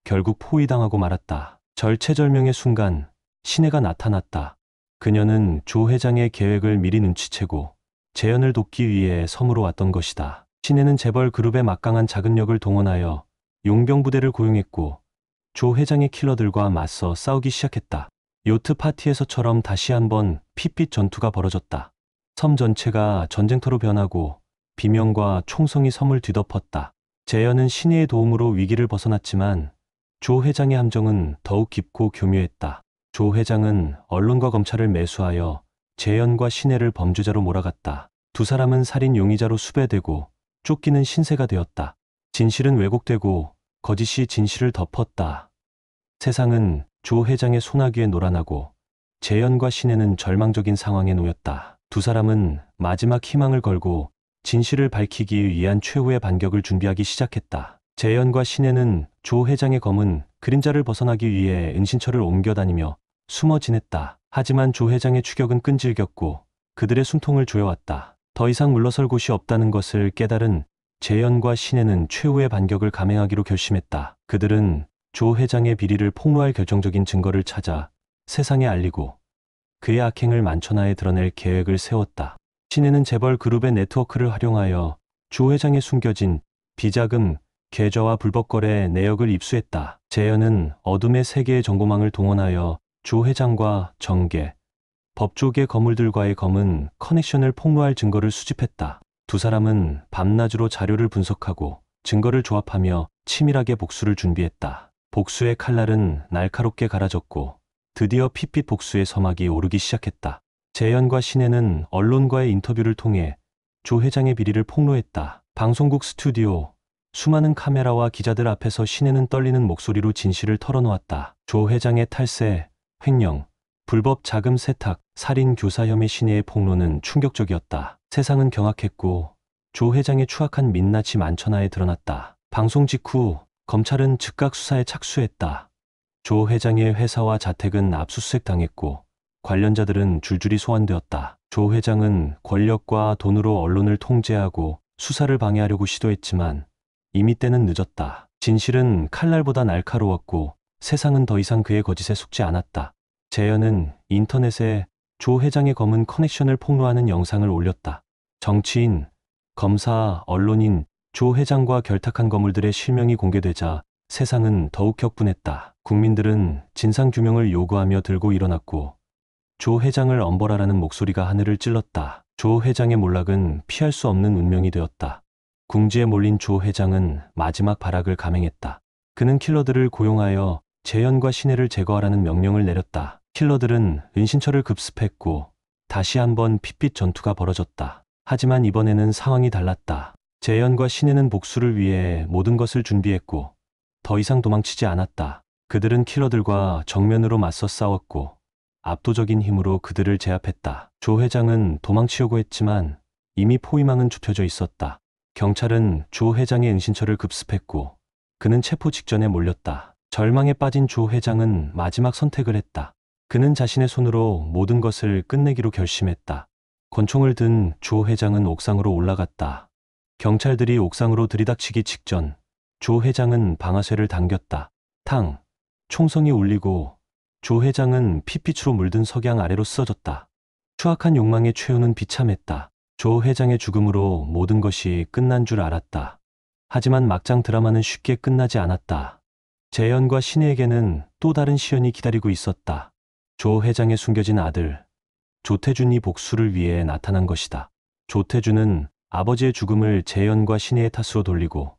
결국 포위당하고 말았다. 절체절명의 순간 신혜가 나타났다. 그녀는 조 회장의 계획을 미리 눈치채고 재현을 돕기 위해 섬으로 왔던 것이다. 신혜는 재벌 그룹의 막강한 자금력을 동원하여 용병부대를 고용했고 조 회장의 킬러들과 맞서 싸우기 시작했다. 요트 파티에서처럼 다시 한번 핏빛 전투가 벌어졌다. 섬 전체가 전쟁터로 변하고 비명과 총성이 섬을 뒤덮었다. 재현은 신혜의 도움으로 위기를 벗어났지만 조 회장의 함정은 더욱 깊고 교묘했다. 조 회장은 언론과 검찰을 매수하여 재현과 신혜를 범죄자로 몰아갔다. 두 사람은 살인 용의자로 수배되고 쫓기는 신세가 되었다. 진실은 왜곡되고 거짓이 진실을 덮었다. 세상은 조 회장의 소나기에 놀아나고 재현과 신혜는 절망적인 상황에 놓였다. 두 사람은 마지막 희망을 걸고 진실을 밝히기 위한 최후의 반격을 준비하기 시작했다. 재현과 신혜는 조 회장의 검은 그림자를 벗어나기 위해 은신처를 옮겨다니며 숨어 지냈다. 하지만 조 회장의 추격은 끈질겼고 그들의 숨통을 조여왔다. 더 이상 물러설 곳이 없다는 것을 깨달은 재현과 신혜는 최후의 반격을 감행하기로 결심했다. 그들은 조 회장의 비리를 폭로할 결정적인 증거를 찾아 세상에 알리고 그의 악행을 만천하에 드러낼 계획을 세웠다. 신혜는 재벌 그룹의 네트워크를 활용하여 조 회장의 숨겨진 비자금, 계좌와 불법 거래 내역을 입수했다. 재현은 어둠의 세계의 정보망을 동원하여 조 회장과 정계, 법조계 거물들과의 검은 커넥션을 폭로할 증거를 수집했다. 두 사람은 밤낮으로 자료를 분석하고 증거를 조합하며 치밀하게 복수를 준비했다. 복수의 칼날은 날카롭게 갈아졌고 드디어 핏빛 복수의 서막이 오르기 시작했다. 재현과 신혜는 언론과의 인터뷰를 통해 조 회장의 비리를 폭로했다. 방송국 스튜디오, 수많은 카메라와 기자들 앞에서 신혜는 떨리는 목소리로 진실을 털어놓았다. 조 회장의 탈세, 횡령, 불법 자금 세탁, 살인 교사 혐의 신혜의 폭로는 충격적이었다. 세상은 경악했고 조 회장의 추악한 민낯이 만천하에 드러났다. 방송 직후 검찰은 즉각 수사에 착수했다. 조 회장의 회사와 자택은 압수수색 당했고 관련자들은 줄줄이 소환되었다. 조 회장은 권력과 돈으로 언론을 통제하고 수사를 방해하려고 시도했지만 이미 때는 늦었다. 진실은 칼날보다 날카로웠고 세상은 더 이상 그의 거짓에 속지 않았다. 재현은 인터넷에 조 회장의 검은 커넥션을 폭로하는 영상을 올렸다. 정치인, 검사, 언론인, 조 회장과 결탁한 거물들의 실명이 공개되자 세상은 더욱 격분했다. 국민들은 진상규명을 요구하며 들고 일어났고 조 회장을 엄벌하라는 목소리가 하늘을 찔렀다. 조 회장의 몰락은 피할 수 없는 운명이 되었다. 궁지에 몰린 조 회장은 마지막 발악을 감행했다. 그는 킬러들을 고용하여 재현과 신혜를 제거하라는 명령을 내렸다. 킬러들은 은신처를 급습했고 다시 한번 핏빛 전투가 벌어졌다. 하지만 이번에는 상황이 달랐다. 재현과 신혜는 복수를 위해 모든 것을 준비했고 더 이상 도망치지 않았다. 그들은 킬러들과 정면으로 맞서 싸웠고 압도적인 힘으로 그들을 제압했다. 조 회장은 도망치려고 했지만 이미 포위망은 좁혀져 있었다. 경찰은 조 회장의 은신처를 급습했고 그는 체포 직전에 몰렸다. 절망에 빠진 조 회장은 마지막 선택을 했다. 그는 자신의 손으로 모든 것을 끝내기로 결심했다. 권총을 든 조 회장은 옥상으로 올라갔다. 경찰들이 옥상으로 들이닥치기 직전 조 회장은 방아쇠를 당겼다. 탕! 총성이 울리고 조 회장은 핏빛으로 물든 석양 아래로 쓰러졌다. 추악한 욕망의 최후는 비참했다. 조 회장의 죽음으로 모든 것이 끝난 줄 알았다. 하지만 막장 드라마는 쉽게 끝나지 않았다. 재현과 신혜에게는 또 다른 시련이 기다리고 있었다. 조 회장의 숨겨진 아들 조태준이 복수를 위해 나타난 것이다. 조태준은 아버지의 죽음을 재현과 신혜의 탓으로 돌리고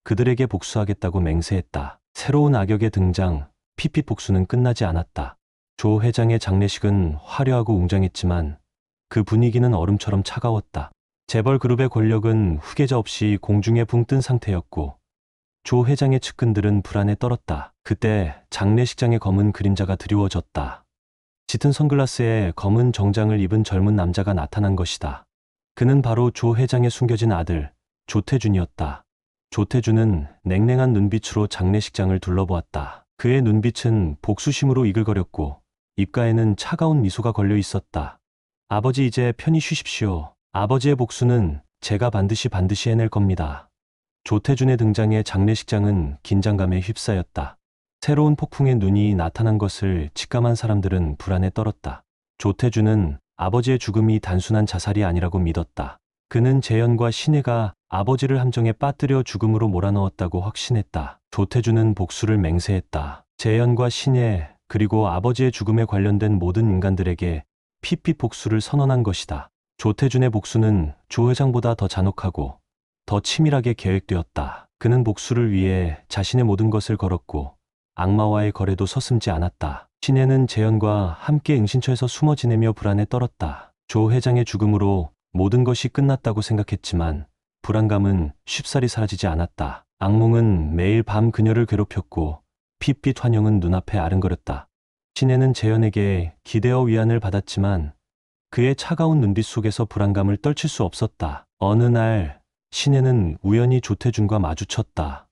그들에게 복수하겠다고 맹세했다. 새로운 악역의 등장, 피핏 복수는 끝나지 않았다. 조 회장의 장례식은 화려하고 웅장했지만 그 분위기는 얼음처럼 차가웠다. 재벌 그룹의 권력은 후계자 없이 공중에 붕 뜬 상태였고 조 회장의 측근들은 불안에 떨었다. 그때 장례식장의 검은 그림자가 드리워졌다. 짙은 선글라스에 검은 정장을 입은 젊은 남자가 나타난 것이다. 그는 바로 조 회장의 숨겨진 아들 조태준이었다. 조태준은 냉랭한 눈빛으로 장례식장을 둘러보았다. 그의 눈빛은 복수심으로 이글거렸고 입가에는 차가운 미소가 걸려 있었다. 아버지, 이제 편히 쉬십시오. 아버지의 복수는 제가 반드시 해낼 겁니다. 조태준의 등장에 장례식장은 긴장감에 휩싸였다. 새로운 폭풍의 눈이 나타난 것을 직감한 사람들은 불안에 떨었다. 조태준은 아버지의 죽음이 단순한 자살이 아니라고 믿었다. 그는 재현과 신혜가 아버지를 함정에 빠뜨려 죽음으로 몰아넣었다고 확신했다. 조태준은 복수를 맹세했다. 재현과 신혜 그리고 아버지의 죽음에 관련된 모든 인간들에게 핏빛 복수를 선언한 것이다. 조태준의 복수는 조 회장보다 더 잔혹하고 더 치밀하게 계획되었다. 그는 복수를 위해 자신의 모든 것을 걸었고 악마와의 거래도 서슴지 않았다. 신혜는 재현과 함께 응신처에서 숨어 지내며 불안에 떨었다. 조 회장의 죽음으로 모든 것이 끝났다고 생각했지만 불안감은 쉽사리 사라지지 않았다. 악몽은 매일 밤 그녀를 괴롭혔고 핏빛 환영은 눈앞에 아른거렸다. 신혜는 재현에게 기대어 위안을 받았지만 그의 차가운 눈빛 속에서 불안감을 떨칠 수 없었다. 어느 날 신혜는 우연히 조태준과 마주쳤다.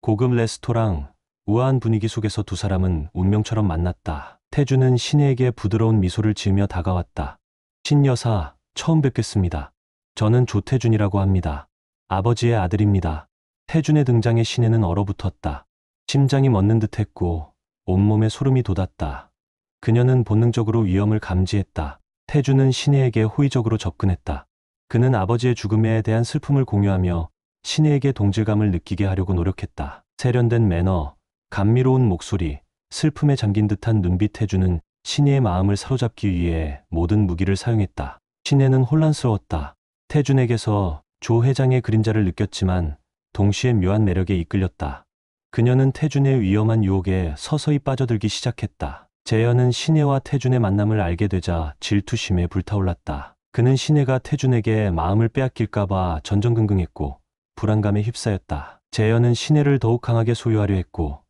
고급 레스토랑, 우아한 분위기 속에서 두 사람은 운명처럼 만났다. 태준은 신혜에게 부드러운 미소를 지으며 다가왔다. 신여사, 처음 뵙겠습니다. 저는 조태준이라고 합니다. 아버지의 아들입니다. 태준의 등장에 신혜는 얼어붙었다. 심장이 멎는 듯했고 온몸에 소름이 돋았다. 그녀는 본능적으로 위험을 감지했다. 태준은 신혜에게 호의적으로 접근했다. 그는 아버지의 죽음에 대한 슬픔을 공유하며 신혜에게 동질감을 느끼게 하려고 노력했다. 세련된 매너, 감미로운 목소리, 슬픔에 잠긴 듯한 눈빛. 태준은 신혜의 마음을 사로잡기 위해 모든 무기를 사용했다. 신혜는 혼란스러웠다. 태준에게서 조 회장의 그림자를 느꼈지만 동시에 묘한 매력에 이끌렸다. 그녀는 태준의 위험한 유혹에 서서히 빠져들기 시작했다. 재현은 신혜와 태준의 만남을 알게 되자 질투심에 불타올랐다. 그는 신혜가 태준에게 마음을 빼앗길까봐 전전긍긍했고 불안감에 휩싸였다. 재현은 신혜를 더욱 강하게 소유하려 했고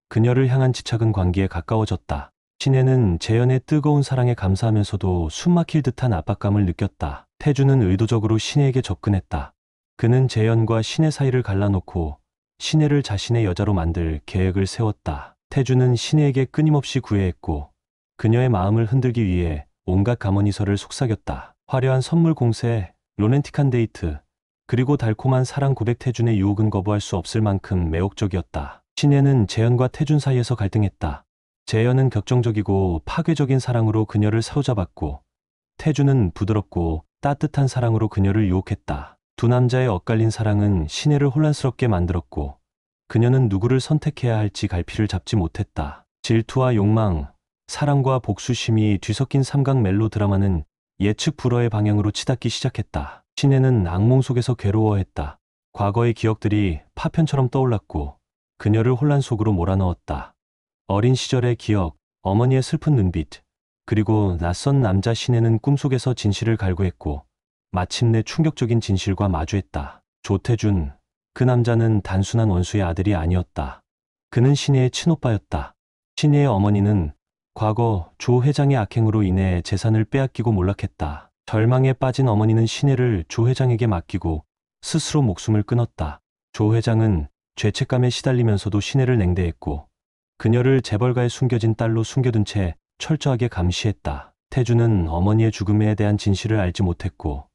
그녀를 향한 집착은 관계에 가까워졌다. 신혜는 재현의 뜨거운 사랑에 감사하면서도 숨막힐 듯한 압박감을 느꼈다. 태준은 의도적으로 신혜에게 접근했다. 그는 재현과 신혜 사이를 갈라놓고 신혜를 자신의 여자로 만들 계획을 세웠다. 태준은 신혜에게 끊임없이 구애했고 그녀의 마음을 흔들기 위해 온갖 가머니설을 속삭였다. 화려한 선물 공세, 로맨틱한 데이트, 그리고 달콤한 사랑 고백. 태준의 유혹은 거부할 수 없을 만큼 매혹적이었다. 신혜는 재현과 태준 사이에서 갈등했다. 재현은 격정적이고 파괴적인 사랑으로 그녀를 사로잡았고 태준은 부드럽고 따뜻한 사랑으로 그녀를 유혹했다. 두 남자의 엇갈린 사랑은 신혜를 혼란스럽게 만들었고 그녀는 누구를 선택해야 할지 갈피를 잡지 못했다. 질투와 욕망, 사랑과 복수심이 뒤섞인 삼각 멜로 드라마는 예측 불허의 방향으로 치닫기 시작했다. 신혜는 악몽 속에서 괴로워했다. 과거의 기억들이 파편처럼 떠올랐고 그녀를 혼란 속으로 몰아넣었다. 어린 시절의 기억, 어머니의 슬픈 눈빛, 그리고 낯선 남자. 신혜는 꿈속에서 진실을 갈구했고 마침내 충격적인 진실과 마주했다. 조태준, 그 남자는 단순한 원수의 아들이 아니었다. 그는 신혜의 친오빠였다. 신혜의 어머니는 과거 조 회장의 악행으로 인해 재산을 빼앗기고 몰락했다. 절망에 빠진 어머니는 신혜를 조 회장에게 맡기고 스스로 목숨을 끊었다. 조 회장은 죄책감에 시달리면서도 신혜를 냉대했고 그녀를 재벌가에 숨겨진 딸로 숨겨둔 채 철저하게 감시했다. 태주는 어머니의 죽음에 대한 진실을 알지 못했고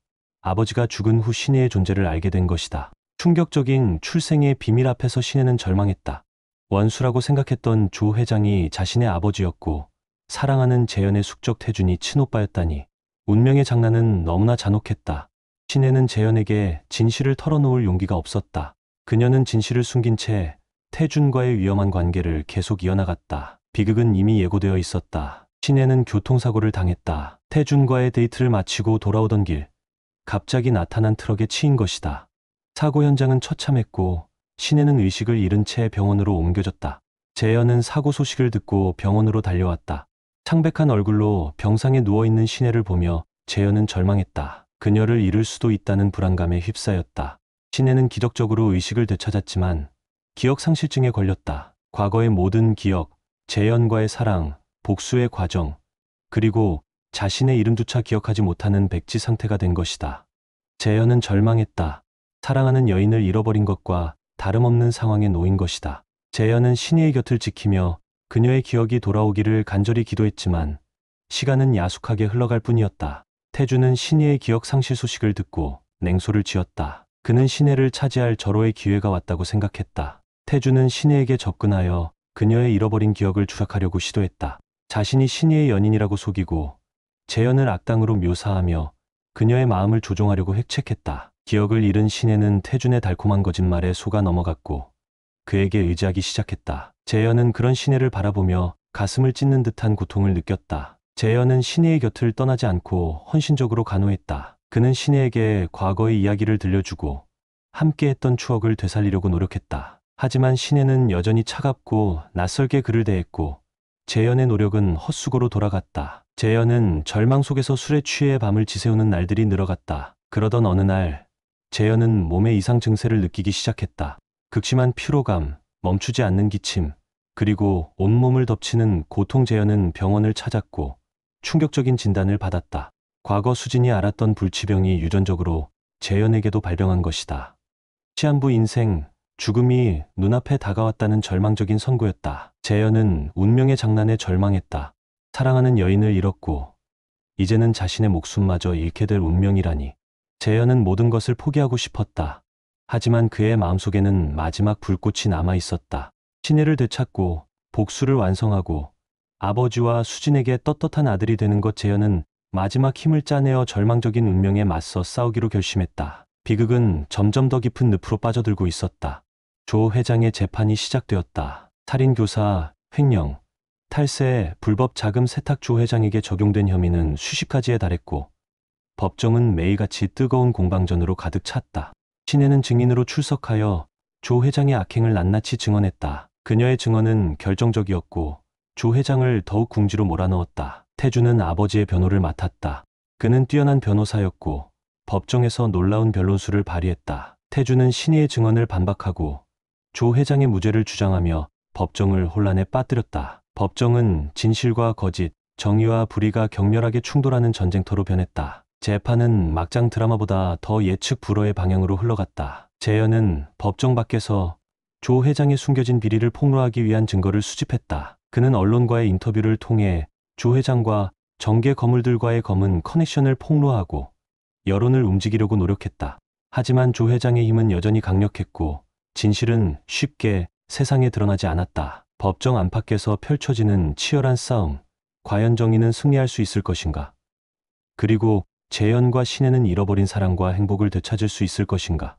아버지가 죽은 후 신혜의 존재를 알게 된 것이다. 충격적인 출생의 비밀 앞에서 신혜는 절망했다. 원수라고 생각했던 조 회장이 자신의 아버지였고 사랑하는 재연의 숙적 태준이 친오빠였다니. 운명의 장난은 너무나 잔혹했다. 신혜는 재연에게 진실을 털어놓을 용기가 없었다. 그녀는 진실을 숨긴 채 태준과의 위험한 관계를 계속 이어나갔다. 비극은 이미 예고되어 있었다. 신혜는 교통사고를 당했다. 태준과의 데이트를 마치고 돌아오던 길, 갑자기 나타난 트럭에 치인 것이다. 사고 현장은 처참했고 신혜는 의식을 잃은 채 병원으로 옮겨졌다. 재연은 사고 소식을 듣고 병원으로 달려왔다. 창백한 얼굴로 병상에 누워있는 신혜를 보며 재연은 절망했다. 그녀를 잃을 수도 있다는 불안감에 휩싸였다. 신혜는 기적적으로 의식을 되찾았지만 기억상실증에 걸렸다. 과거의 모든 기억, 재연과의 사랑, 복수의 과정, 그리고 자신의 이름조차 기억하지 못하는 백지 상태가 된 것이다. 재연은 절망했다. 사랑하는 여인을 잃어버린 것과 다름없는 상황에 놓인 것이다. 재연은 신혜의 곁을 지키며 그녀의 기억이 돌아오기를 간절히 기도했지만 시간은 야속하게 흘러갈 뿐이었다. 태주는 신혜의 기억 상실 소식을 듣고 냉소를 지었다. 그는 신혜를 차지할 절호의 기회가 왔다고 생각했다. 태주는 신혜에게 접근하여 그녀의 잃어버린 기억을 추락하려고 시도했다. 자신이 신혜의 연인이라고 속이고 재연을 악당으로 묘사하며 그녀의 마음을 조종하려고 획책했다. 기억을 잃은 신혜는 태준의 달콤한 거짓말에 속아 넘어갔고 그에게 의지하기 시작했다. 재연은 그런 신혜를 바라보며 가슴을 찢는 듯한 고통을 느꼈다. 재연은 신혜의 곁을 떠나지 않고 헌신적으로 간호했다. 그는 신혜에게 과거의 이야기를 들려주고 함께했던 추억을 되살리려고 노력했다. 하지만 신혜는 여전히 차갑고 낯설게 그를 대했고 재연의 노력은 헛수고로 돌아갔다. 재연은 절망 속에서 술에 취해 밤을 지새우는 날들이 늘어갔다. 그러던 어느 날 재연은 몸의 이상 증세를 느끼기 시작했다. 극심한 피로감, 멈추지 않는 기침, 그리고 온몸을 덮치는 고통. 재연은 병원을 찾았고 충격적인 진단을 받았다. 과거 수진이 앓았던 불치병이 유전적으로 재연에게도 발병한 것이다. 시한부 인생, 죽음이 눈앞에 다가왔다는 절망적인 선고였다. 재연은 운명의 장난에 절망했다. 사랑하는 여인을 잃었고 이제는 자신의 목숨마저 잃게 될 운명이라니. 재연은 모든 것을 포기하고 싶었다. 하지만 그의 마음속에는 마지막 불꽃이 남아 있었다. 신혜를 되찾고 복수를 완성하고 아버지와 수진에게 떳떳한 아들이 되는 것. 재연은 마지막 힘을 짜내어 절망적인 운명에 맞서 싸우기로 결심했다. 비극은 점점 더 깊은 늪으로 빠져들고 있었다. 조 회장의 재판이 시작되었다. 살인교사, 횡령, 탈세, 불법 자금 세탁. 조 회장에게 적용된 혐의는 수십 가지에 달했고 법정은 매일같이 뜨거운 공방전으로 가득 찼다. 신혜는 증인으로 출석하여 조 회장의 악행을 낱낱이 증언했다. 그녀의 증언은 결정적이었고 조 회장을 더욱 궁지로 몰아넣었다. 태주는 아버지의 변호를 맡았다. 그는 뛰어난 변호사였고 법정에서 놀라운 변론수를 발휘했다. 태주는 신혜의 증언을 반박하고 조 회장의 무죄를 주장하며 법정을 혼란에 빠뜨렸다. 법정은 진실과 거짓, 정의와 불의가 격렬하게 충돌하는 전쟁터로 변했다. 재판은 막장 드라마보다 더 예측 불허의 방향으로 흘러갔다. 재연은 법정 밖에서 조 회장의 숨겨진 비리를 폭로하기 위한 증거를 수집했다. 그는 언론과의 인터뷰를 통해 조 회장과 정계 거물들과의 검은 커넥션을 폭로하고 여론을 움직이려고 노력했다. 하지만 조 회장의 힘은 여전히 강력했고 진실은 쉽게 세상에 드러나지 않았다. 법정 안팎에서 펼쳐지는 치열한 싸움, 과연 정의는 승리할 수 있을 것인가? 그리고 재연과 신혜는 잃어버린 사랑과 행복을 되찾을 수 있을 것인가?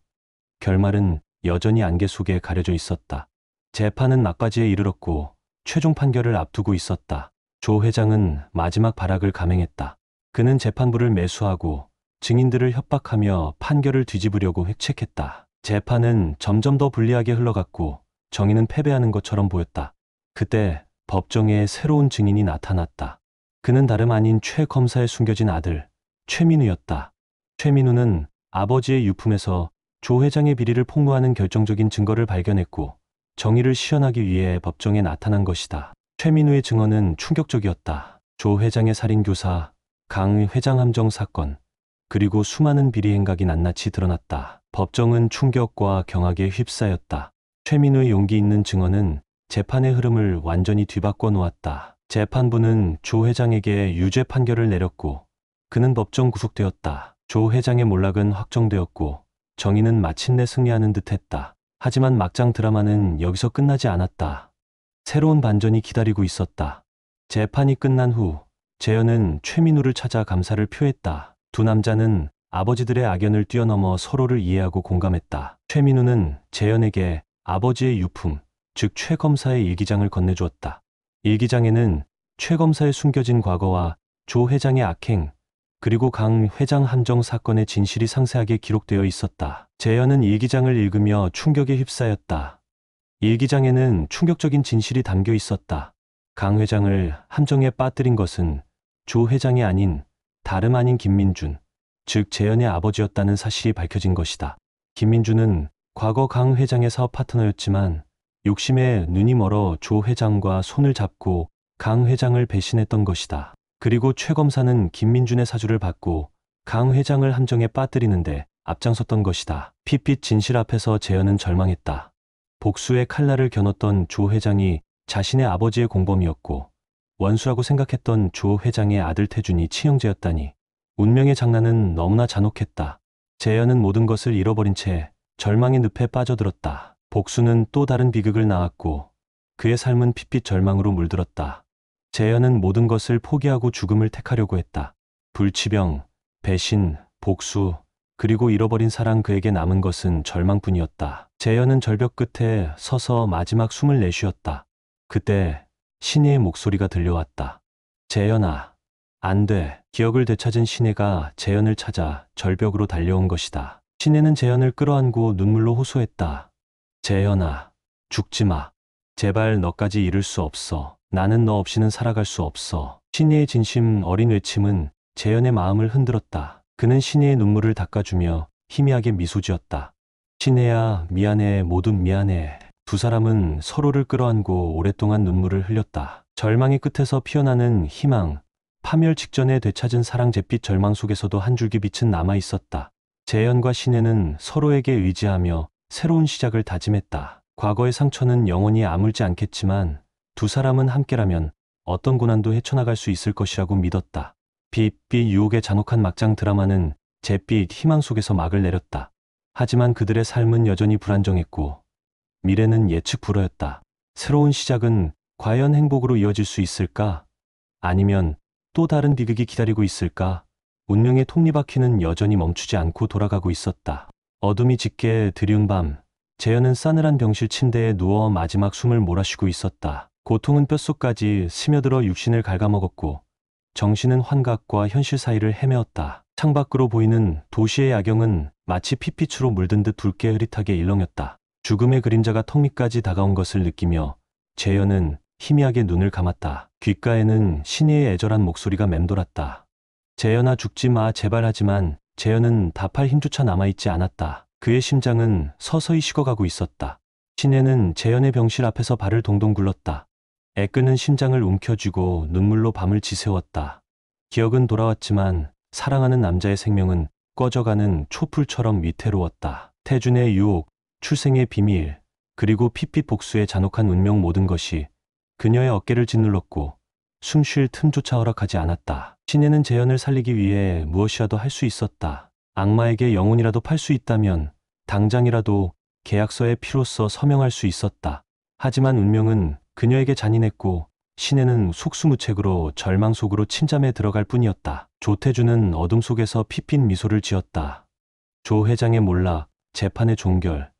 결말은 여전히 안개 속에 가려져 있었다. 재판은 막바지에 이르렀고 최종 판결을 앞두고 있었다. 조 회장은 마지막 발악을 감행했다. 그는 재판부를 매수하고 증인들을 협박하며 판결을 뒤집으려고 획책했다. 재판은 점점 더 불리하게 흘러갔고 정의는 패배하는 것처럼 보였다. 그때 법정에 새로운 증인이 나타났다. 그는 다름 아닌 최 검사의 숨겨진 아들 최민우였다. 최민우는 아버지의 유품에서 조 회장의 비리를 폭로하는 결정적인 증거를 발견했고 정의를 실현하기 위해 법정에 나타난 것이다. 최민우의 증언은 충격적이었다. 조 회장의 살인교사, 강 회장 함정 사건, 그리고 수많은 비리 행각이 낱낱이 드러났다. 법정은 충격과 경악에 휩싸였다. 최민우의 용기 있는 증언은 재판의 흐름을 완전히 뒤바꿔 놓았다. 재판부는 조 회장에게 유죄 판결을 내렸고 그는 법정 구속되었다. 조 회장의 몰락은 확정되었고 정의는 마침내 승리하는 듯했다. 하지만 막장 드라마는 여기서 끝나지 않았다. 새로운 반전이 기다리고 있었다. 재판이 끝난 후 재현은 최민우를 찾아 감사를 표했다. 두 남자는 아버지들의 악연을 뛰어넘어 서로를 이해하고 공감했다. 최민우는 재현에게 아버지의 유품, 즉 최 검사의 일기장을 건네주었다. 일기장에는 최 검사의 숨겨진 과거와 조 회장의 악행, 그리고 강 회장 함정 사건의 진실이 상세하게 기록되어 있었다. 재현은 일기장을 읽으며 충격에 휩싸였다. 일기장에는 충격적인 진실이 담겨 있었다. 강 회장을 함정에 빠뜨린 것은 조 회장이 아닌 다름 아닌 김민준, 즉 재현의 아버지였다는 사실이 밝혀진 것이다. 김민준은 과거 강 회장의 사업 파트너였지만 욕심에 눈이 멀어 조 회장과 손을 잡고 강 회장을 배신했던 것이다. 그리고 최 검사는 김민준의 사주를 받고 강 회장을 함정에 빠뜨리는데 앞장섰던 것이다. 핏빛 진실 앞에서 재현은 절망했다. 복수의 칼날을 겨눴던 조 회장이 자신의 아버지의 공범이었고 원수라고 생각했던 조 회장의 아들 태준이 치형제였다니. 운명의 장난은 너무나 잔혹했다. 재현은 모든 것을 잃어버린 채 절망의 늪에 빠져들었다. 복수는 또 다른 비극을 낳았고 그의 삶은 핏빛 절망으로 물들었다. 재현은 모든 것을 포기하고 죽음을 택하려고 했다. 불치병, 배신, 복수, 그리고 잃어버린 사랑, 그에게 남은 것은 절망뿐이었다. 재현은 절벽 끝에 서서 마지막 숨을 내쉬었다. 그때 신혜의 목소리가 들려왔다. 재현아, 안 돼. 기억을 되찾은 신혜가 재현을 찾아 절벽으로 달려온 것이다. 신혜는 재현을 끌어안고 눈물로 호소했다. 재현아, 죽지 마. 제발 너까지 잃을 수 없어. 나는 너 없이는 살아갈 수 없어. 신혜의 진심 어린 외침은 재현의 마음을 흔들었다. 그는 신혜의 눈물을 닦아주며 희미하게 미소 지었다. 신혜야, 미안해. 모두 미안해. 두 사람은 서로를 끌어안고 오랫동안 눈물을 흘렸다. 절망의 끝에서 피어나는 희망, 파멸 직전에 되찾은 사랑, 잿빛 절망 속에서도 한 줄기 빛은 남아 있었다. 재현과 신혜는 서로에게 의지하며 새로운 시작을 다짐했다. 과거의 상처는 영원히 아물지 않겠지만 두 사람은 함께라면 어떤 고난도 헤쳐나갈 수 있을 것이라고 믿었다. 빛빛 유혹의 잔혹한 막장 드라마는 잿빛 희망 속에서 막을 내렸다. 하지만 그들의 삶은 여전히 불안정했고 미래는 예측 불허였다. 새로운 시작은 과연 행복으로 이어질 수 있을까? 아니면 또 다른 비극이 기다리고 있을까? 운명의 톱니바퀴는 여전히 멈추지 않고 돌아가고 있었다. 어둠이 짙게 드리운 밤, 재현은 싸늘한 병실 침대에 누워 마지막 숨을 몰아쉬고 있었다. 고통은 뼛속까지 스며들어 육신을 갉아먹었고 정신은 환각과 현실 사이를 헤매었다. 창밖으로 보이는 도시의 야경은 마치 핏빛으로 물든 듯 붉게 흐릿하게 일렁였다. 죽음의 그림자가 턱 밑까지 다가온 것을 느끼며 재현은 희미하게 눈을 감았다. 귓가에는 신혜의 애절한 목소리가 맴돌았다. 재현아, 죽지 마, 제발. 하지만 재현은 답할 힘조차 남아있지 않았다. 그의 심장은 서서히 식어가고 있었다. 신혜는 재현의 병실 앞에서 발을 동동 굴렀다. 애끄는 심장을 움켜쥐고 눈물로 밤을 지새웠다. 기억은 돌아왔지만 사랑하는 남자의 생명은 꺼져가는 촛불처럼 위태로웠다. 태준의 유혹, 출생의 비밀, 그리고 핏빛 복수의 잔혹한 운명, 모든 것이 그녀의 어깨를 짓눌렀고 숨 쉴 틈조차 허락하지 않았다. 신혜는 재현을 살리기 위해 무엇이라도 할 수 있었다. 악마에게 영혼이라도 팔 수 있다면 당장이라도 계약서에 피로써 서명할 수 있었다. 하지만 운명은 그녀에게 잔인했고 신혜는 속수무책으로 절망 속으로 침잠에 들어갈 뿐이었다. 조태주는 어둠 속에서 핏빛 미소를 지었다. 조 회장의 몰락, 재판의 종결,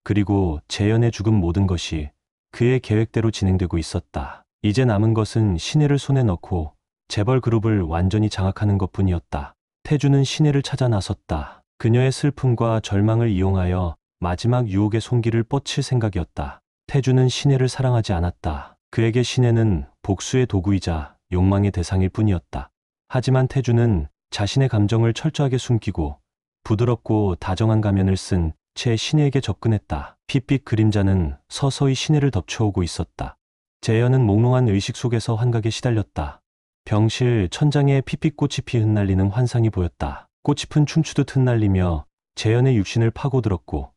그리고 재현의 죽음, 모든 것이 그의 계획대로 진행되고 있었다. 이제 남은 것은 신혜를 손에 넣고 재벌 그룹을 완전히 장악하는 것뿐이었다. 태주는 신혜를 찾아 나섰다. 그녀의 슬픔과 절망을 이용하여 마지막 유혹의 손길을 뻗칠 생각이었다. 태주는 신혜를 사랑하지 않았다. 그에게 신혜는 복수의 도구이자 욕망의 대상일 뿐이었다. 하지만 태주는 자신의 감정을 철저하게 숨기고 부드럽고 다정한 가면을 쓴 채 신혜에게 접근했다. 핏빛 그림자는 서서히 신혜를 덮쳐오고 있었다. 재현은 몽롱한 의식 속에서 환각에 시달렸다. 병실 천장에 핏빛꽃이 피 흩날리는 환상이 보였다. 꽃잎은 춤추듯 흩날리며 재현의 육신을 파고들었고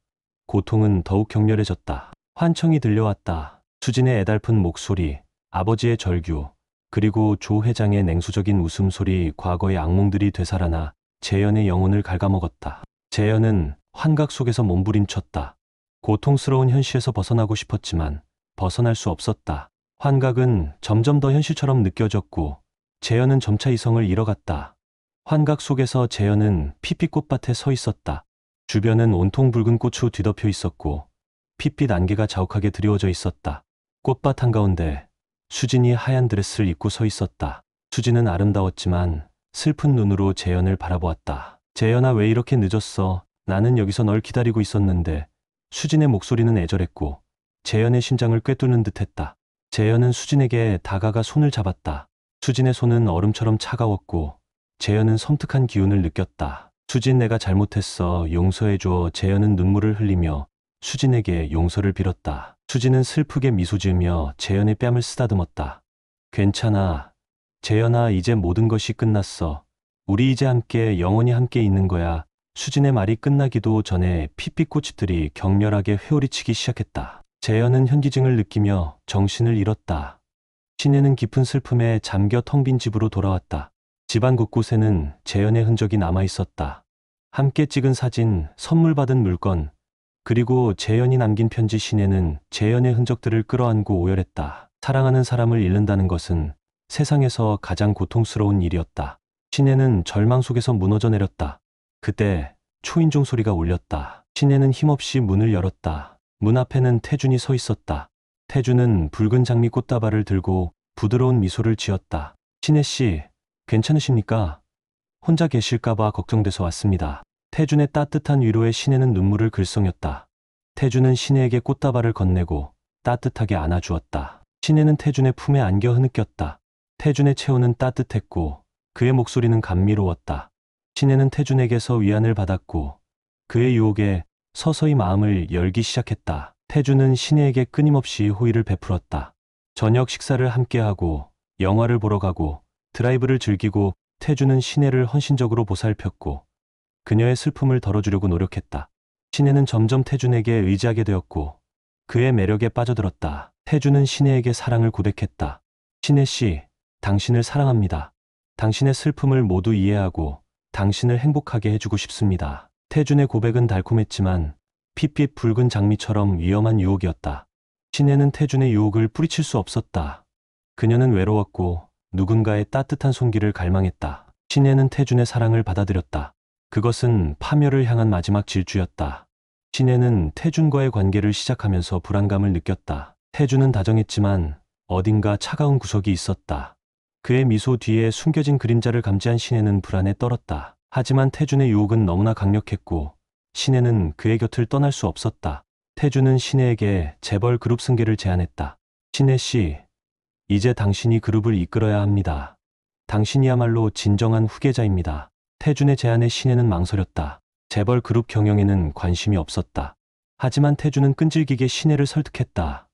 고통은 더욱 격렬해졌다. 환청이 들려왔다. 수진의 애달픈 목소리, 아버지의 절규, 그리고 조 회장의 냉소적인 웃음소리, 과거의 악몽들이 되살아나 재현의 영혼을 갉아먹었다. 재현은 환각 속에서 몸부림쳤다. 고통스러운 현실에서 벗어나고 싶었지만 벗어날 수 없었다. 환각은 점점 더 현실처럼 느껴졌고 재현은 점차 이성을 잃어갔다. 환각 속에서 재현은 핏빛 꽃밭에 서 있었다. 주변은 온통 붉은 꽃으로 뒤덮여 있었고 핏빛 안개가 자욱하게 드리워져 있었다. 꽃밭 한가운데 수진이 하얀 드레스를 입고 서 있었다. 수진은 아름다웠지만 슬픈 눈으로 재현을 바라보았다. 재현아, 왜 이렇게 늦었어? 나는 여기서 널 기다리고 있었는데. 수진의 목소리는 애절했고 재현의 심장을 꿰뚫는 듯했다. 재현은 수진에게 다가가 손을 잡았다. 수진의 손은 얼음처럼 차가웠고 재현은 섬뜩한 기운을 느꼈다. 수진, 내가 잘못했어. 용서해줘. 재현은 눈물을 흘리며 수진에게 용서를 빌었다. 수진은 슬프게 미소 지으며 재현의 뺨을 쓰다듬었다. 괜찮아. 재현아, 이제 모든 것이 끝났어. 우리 이제 함께 영원히 함께 있는 거야. 수진의 말이 끝나기도 전에 핏빛 꽃잎들이 격렬하게 회오리치기 시작했다. 재현은 현기증을 느끼며 정신을 잃었다. 신혜는 깊은 슬픔에 잠겨 텅 빈 집으로 돌아왔다. 집안 곳곳에는 재현의 흔적이 남아 있었다. 함께 찍은 사진, 선물 받은 물건, 그리고 재현이 남긴 편지. 신혜는 재현의 흔적들을 끌어안고 오열했다. 사랑하는 사람을 잃는다는 것은 세상에서 가장 고통스러운 일이었다. 신혜는 절망 속에서 무너져 내렸다. 그때 초인종 소리가 울렸다. 신혜는 힘없이 문을 열었다. 문 앞에는 태준이 서 있었다. 태준은 붉은 장미 꽃다발을 들고 부드러운 미소를 지었다. 신혜 씨, 괜찮으십니까? 혼자 계실까봐 걱정돼서 왔습니다. 태준의 따뜻한 위로에 신혜는 눈물을 글썽였다. 태준은 신혜에게 꽃다발을 건네고 따뜻하게 안아주었다. 신혜는 태준의 품에 안겨 흐느꼈다. 태준의 체온은 따뜻했고 그의 목소리는 감미로웠다. 신혜는 태준에게서 위안을 받았고 그의 유혹에 서서히 마음을 열기 시작했다. 태준은 신혜에게 끊임없이 호의를 베풀었다. 저녁 식사를 함께하고 영화를 보러 가고 드라이브를 즐기고 태준은 신혜를 헌신적으로 보살폈고 그녀의 슬픔을 덜어주려고 노력했다. 신혜는 점점 태준에게 의지하게 되었고 그의 매력에 빠져들었다. 태준은 신혜에게 사랑을 고백했다. 신혜 씨, 당신을 사랑합니다. 당신의 슬픔을 모두 이해하고 당신을 행복하게 해주고 싶습니다. 태준의 고백은 달콤했지만 핏빛 붉은 장미처럼 위험한 유혹이었다. 신혜는 태준의 유혹을 뿌리칠 수 없었다. 그녀는 외로웠고 누군가의 따뜻한 손길을 갈망했다. 신혜는 태준의 사랑을 받아들였다. 그것은 파멸을 향한 마지막 질주였다. 신혜는 태준과의 관계를 시작하면서 불안감을 느꼈다. 태준은 다정했지만 어딘가 차가운 구석이 있었다. 그의 미소 뒤에 숨겨진 그림자를 감지한 신혜는 불안에 떨었다. 하지만 태준의 유혹은 너무나 강력했고 신혜는 그의 곁을 떠날 수 없었다. 태준은 신혜에게 재벌 그룹 승계를 제안했다. 신혜 씨, 이제 당신이 그룹을 이끌어야 합니다. 당신이야말로 진정한 후계자입니다. 태준의 제안에 신혜는 망설였다. 재벌 그룹 경영에는 관심이 없었다. 하지만 태준은 끈질기게 신혜를 설득했다.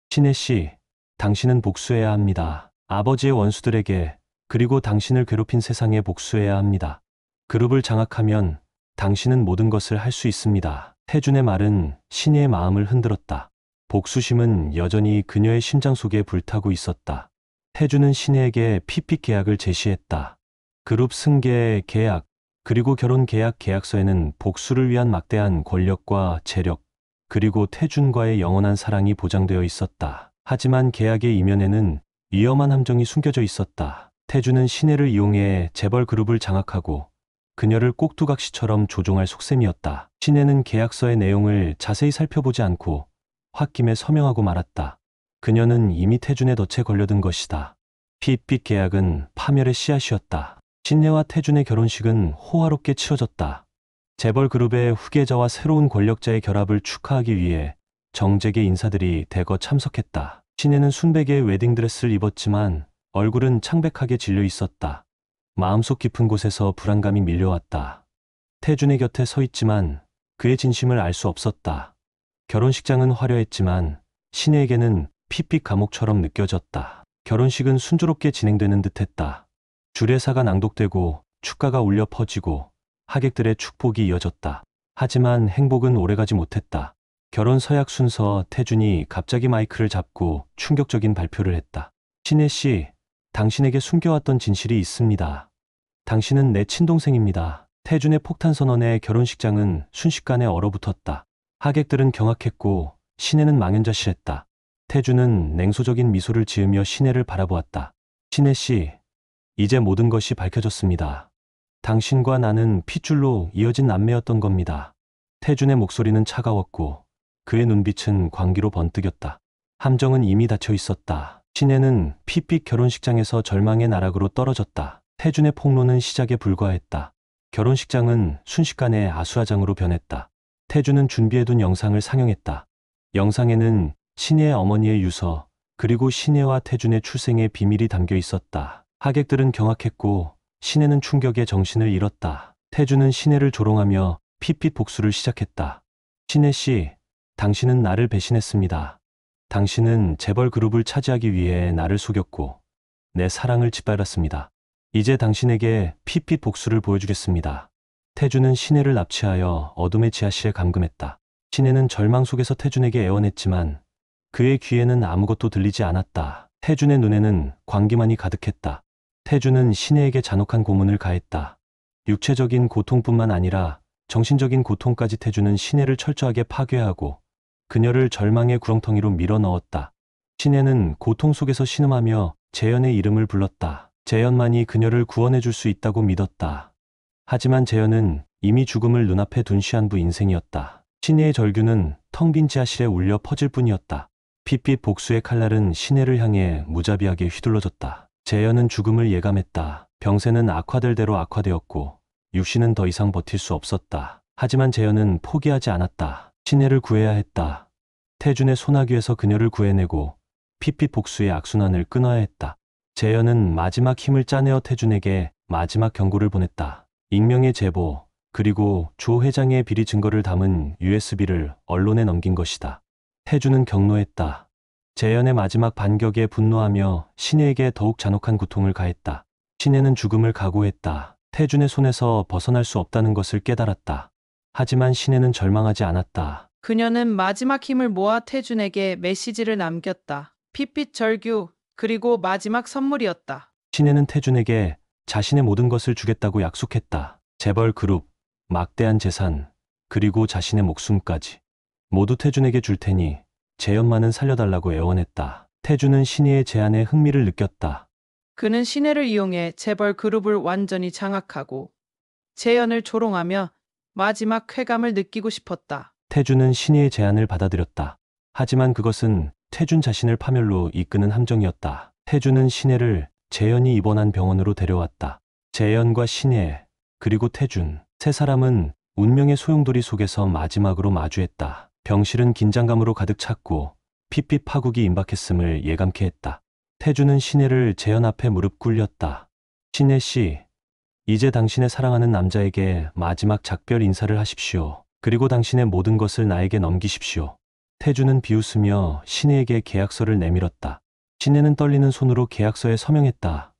신혜 씨, 당신은 복수해야 합니다. 아버지의 원수들에게, 그리고 당신을 괴롭힌 세상에 복수해야 합니다. 그룹을 장악하면 당신은 모든 것을 할 수 있습니다. 태준의 말은 신혜의 마음을 흔들었다. 복수심은 여전히 그녀의 심장 속에 불타고 있었다. 태준은 신혜에게 핏빛 계약을 제시했다. 그룹 승계 계약, 그리고 결혼 계약 계약서에는 복수를 위한 막대한 권력과 재력, 그리고 태준과의 영원한 사랑이 보장되어 있었다. 하지만 계약의 이면에는 위험한 함정이 숨겨져 있었다. 태준은 신혜를 이용해 재벌 그룹을 장악하고 그녀를 꼭두각시처럼 조종할 속셈이었다. 신혜는 계약서의 내용을 자세히 살펴보지 않고 홧김에 서명하고 말았다. 그녀는 이미 태준의 덫에 걸려든 것이다. 핏빛 계약은 파멸의 씨앗이었다. 신혜와 태준의 결혼식은 호화롭게 치러졌다. 재벌 그룹의 후계자와 새로운 권력자의 결합을 축하하기 위해 정재계 인사들이 대거 참석했다. 신혜는 순백의 웨딩드레스를 입었지만 얼굴은 창백하게 질려 있었다. 마음속 깊은 곳에서 불안감이 밀려왔다. 태준의 곁에 서 있지만 그의 진심을 알 수 없었다. 결혼식장은 화려했지만 신혜에게는 핏빛 감옥처럼 느껴졌다. 결혼식은 순조롭게 진행되는 듯했다. 주례사가 낭독되고 축가가 울려 퍼지고 하객들의 축복이 이어졌다. 하지만 행복은 오래가지 못했다. 결혼 서약 순서 태준이 갑자기 마이크를 잡고 충격적인 발표를 했다. 신혜 씨, 당신에게 숨겨왔던 진실이 있습니다. 당신은 내 친동생입니다. 태준의 폭탄 선언에 결혼식장은 순식간에 얼어붙었다. 하객들은 경악했고 신혜는 망연자실했다. 태준은 냉소적인 미소를 지으며 신혜를 바라보았다. 신혜 씨, 이제 모든 것이 밝혀졌습니다. 당신과 나는 핏줄로 이어진 남매였던 겁니다. 태준의 목소리는 차가웠고 그의 눈빛은 광기로 번뜩였다. 함정은 이미 닫혀 있었다. 신혜는 핏빛 결혼식장에서 절망의 나락으로 떨어졌다. 태준의 폭로는 시작에 불과했다. 결혼식장은 순식간에 아수라장으로 변했다. 태준은 준비해둔 영상을 상영했다. 영상에는 신혜의 어머니의 유서, 그리고 신혜와 태준의 출생의 비밀이 담겨 있었다. 하객들은 경악했고 신혜는 충격에 정신을 잃었다. 태준은 신혜를 조롱하며 핏빛 복수를 시작했다. 신혜 씨, 당신은 나를 배신했습니다. 당신은 재벌 그룹을 차지하기 위해 나를 속였고 내 사랑을 짓밟았습니다. 이제 당신에게 핏빛 복수를 보여주겠습니다. 태준은 신혜를 납치하여 어둠의 지하실에 감금했다. 신혜는 절망 속에서 태준에게 애원했지만 그의 귀에는 아무것도 들리지 않았다. 태준의 눈에는 광기만이 가득했다. 태준은 신혜에게 잔혹한 고문을 가했다. 육체적인 고통뿐만 아니라 정신적인 고통까지. 태준은 신혜를 철저하게 파괴하고 그녀를 절망의 구렁텅이로 밀어넣었다. 신혜는 고통 속에서 신음하며 재현의 이름을 불렀다. 재현만이 그녀를 구원해 줄 수 있다고 믿었다. 하지만 재현은 이미 죽음을 눈앞에 둔 시한부 인생이었다. 신혜의 절규는 텅 빈 지하실에 울려 퍼질 뿐이었다. 핏빛 복수의 칼날은 신혜를 향해 무자비하게 휘둘러졌다. 재현은 죽음을 예감했다. 병세는 악화될 대로 악화되었고 육신은 더 이상 버틸 수 없었다. 하지만 재현은 포기하지 않았다. 신혜를 구해야 했다. 태준의 소나기에서 그녀를 구해내고 핏빛 복수의 악순환을 끊어야 했다. 재현은 마지막 힘을 짜내어 태준에게 마지막 경고를 보냈다. 익명의 제보, 그리고 조 회장의 비리 증거를 담은 USB를 언론에 넘긴 것이다. 태준은 경로했다. 재현의 마지막 반격에 분노하며 신혜에게 더욱 잔혹한 고통을 가했다. 신혜는 죽음을 각오했다. 태준의 손에서 벗어날 수 없다는 것을 깨달았다. 하지만 신혜는 절망하지 않았다. 그녀는 마지막 힘을 모아 태준에게 메시지를 남겼다. 핏빛 절규, 그리고 마지막 선물이었다. 신혜는 태준에게 자신의 모든 것을 주겠다고 약속했다. 재벌 그룹, 막대한 재산, 그리고 자신의 목숨까지. 모두 태준에게 줄 테니 재현만은 살려달라고 애원했다. 태준은 신혜의 제안에 흥미를 느꼈다. 그는 신혜를 이용해 재벌 그룹을 완전히 장악하고 재현을 조롱하며 마지막 쾌감을 느끼고 싶었다. 태준은 신혜의 제안을 받아들였다. 하지만 그것은 태준 자신을 파멸로 이끄는 함정이었다. 태준은 신혜를 재현이 입원한 병원으로 데려왔다. 재현과 신혜, 그리고 태준, 세 사람은 운명의 소용돌이 속에서 마지막으로 마주했다. 병실은 긴장감으로 가득 찼고 핏빛 파국이 임박했음을 예감케 했다. 태준은 신혜를 재현 앞에 무릎 꿇렸다. 신혜 씨, 이제 당신의 사랑하는 남자에게 마지막 작별 인사를 하십시오. 그리고 당신의 모든 것을 나에게 넘기십시오. 태준은 비웃으며 신혜에게 계약서를 내밀었다. 신혜는 떨리는 손으로 계약서에 서명했다.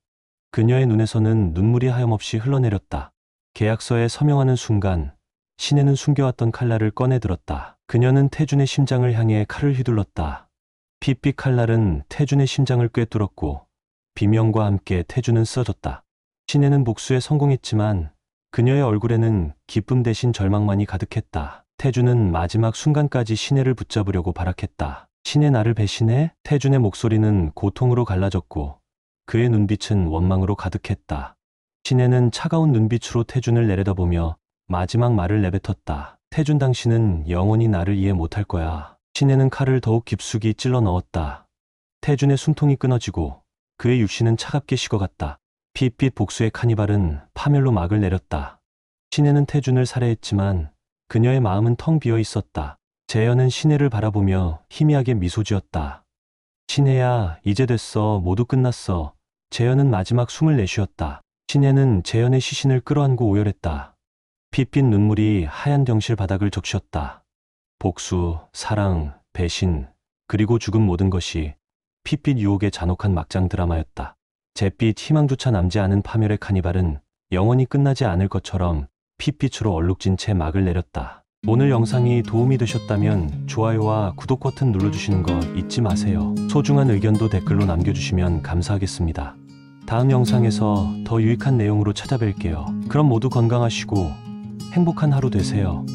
그녀의 눈에서는 눈물이 하염없이 흘러내렸다. 계약서에 서명하는 순간 신혜는 숨겨왔던 칼날을 꺼내들었다. 그녀는 태준의 심장을 향해 칼을 휘둘렀다. 핏빛 칼날은 태준의 심장을 꿰뚫었고 비명과 함께 태준은 쓰러졌다. 신혜는 복수에 성공했지만 그녀의 얼굴에는 기쁨 대신 절망만이 가득했다. 태준은 마지막 순간까지 신혜를 붙잡으려고 발악했다. 신혜 나를 배신해? 태준의 목소리는 고통으로 갈라졌고 그의 눈빛은 원망으로 가득했다. 신혜는 차가운 눈빛으로 태준을 내려다보며 마지막 말을 내뱉었다. 태준, 당신은 영원히 나를 이해 못할 거야. 신혜는 칼을 더욱 깊숙이 찔러 넣었다. 태준의 숨통이 끊어지고 그의 육신은 차갑게 식어갔다. 핏빛 복수의 카니발은 파멸로 막을 내렸다. 신혜는 태준을 살해했지만 그녀의 마음은 텅 비어 있었다. 재현은 신혜를 바라보며 희미하게 미소 지었다. 신혜야, 이제 됐어. 모두 끝났어. 재현은 마지막 숨을 내쉬었다. 신혜는 재현의 시신을 끌어안고 오열했다. 핏빛 눈물이 하얀 병실 바닥을 적셨다. 복수, 사랑, 배신, 그리고 죽음 모든 것이 핏빛 유혹의 잔혹한 막장 드라마였다. 잿빛 희망조차 남지 않은 파멸의 카니발은 영원히 끝나지 않을 것처럼 핏빛으로 얼룩진 채 막을 내렸다. 오늘 영상이 도움이 되셨다면 좋아요와 구독 버튼 눌러주시는 거 잊지 마세요. 소중한 의견도 댓글로 남겨주시면 감사하겠습니다. 다음 영상에서 더 유익한 내용으로 찾아뵐게요. 그럼 모두 건강하시고 행복한 하루 되세요.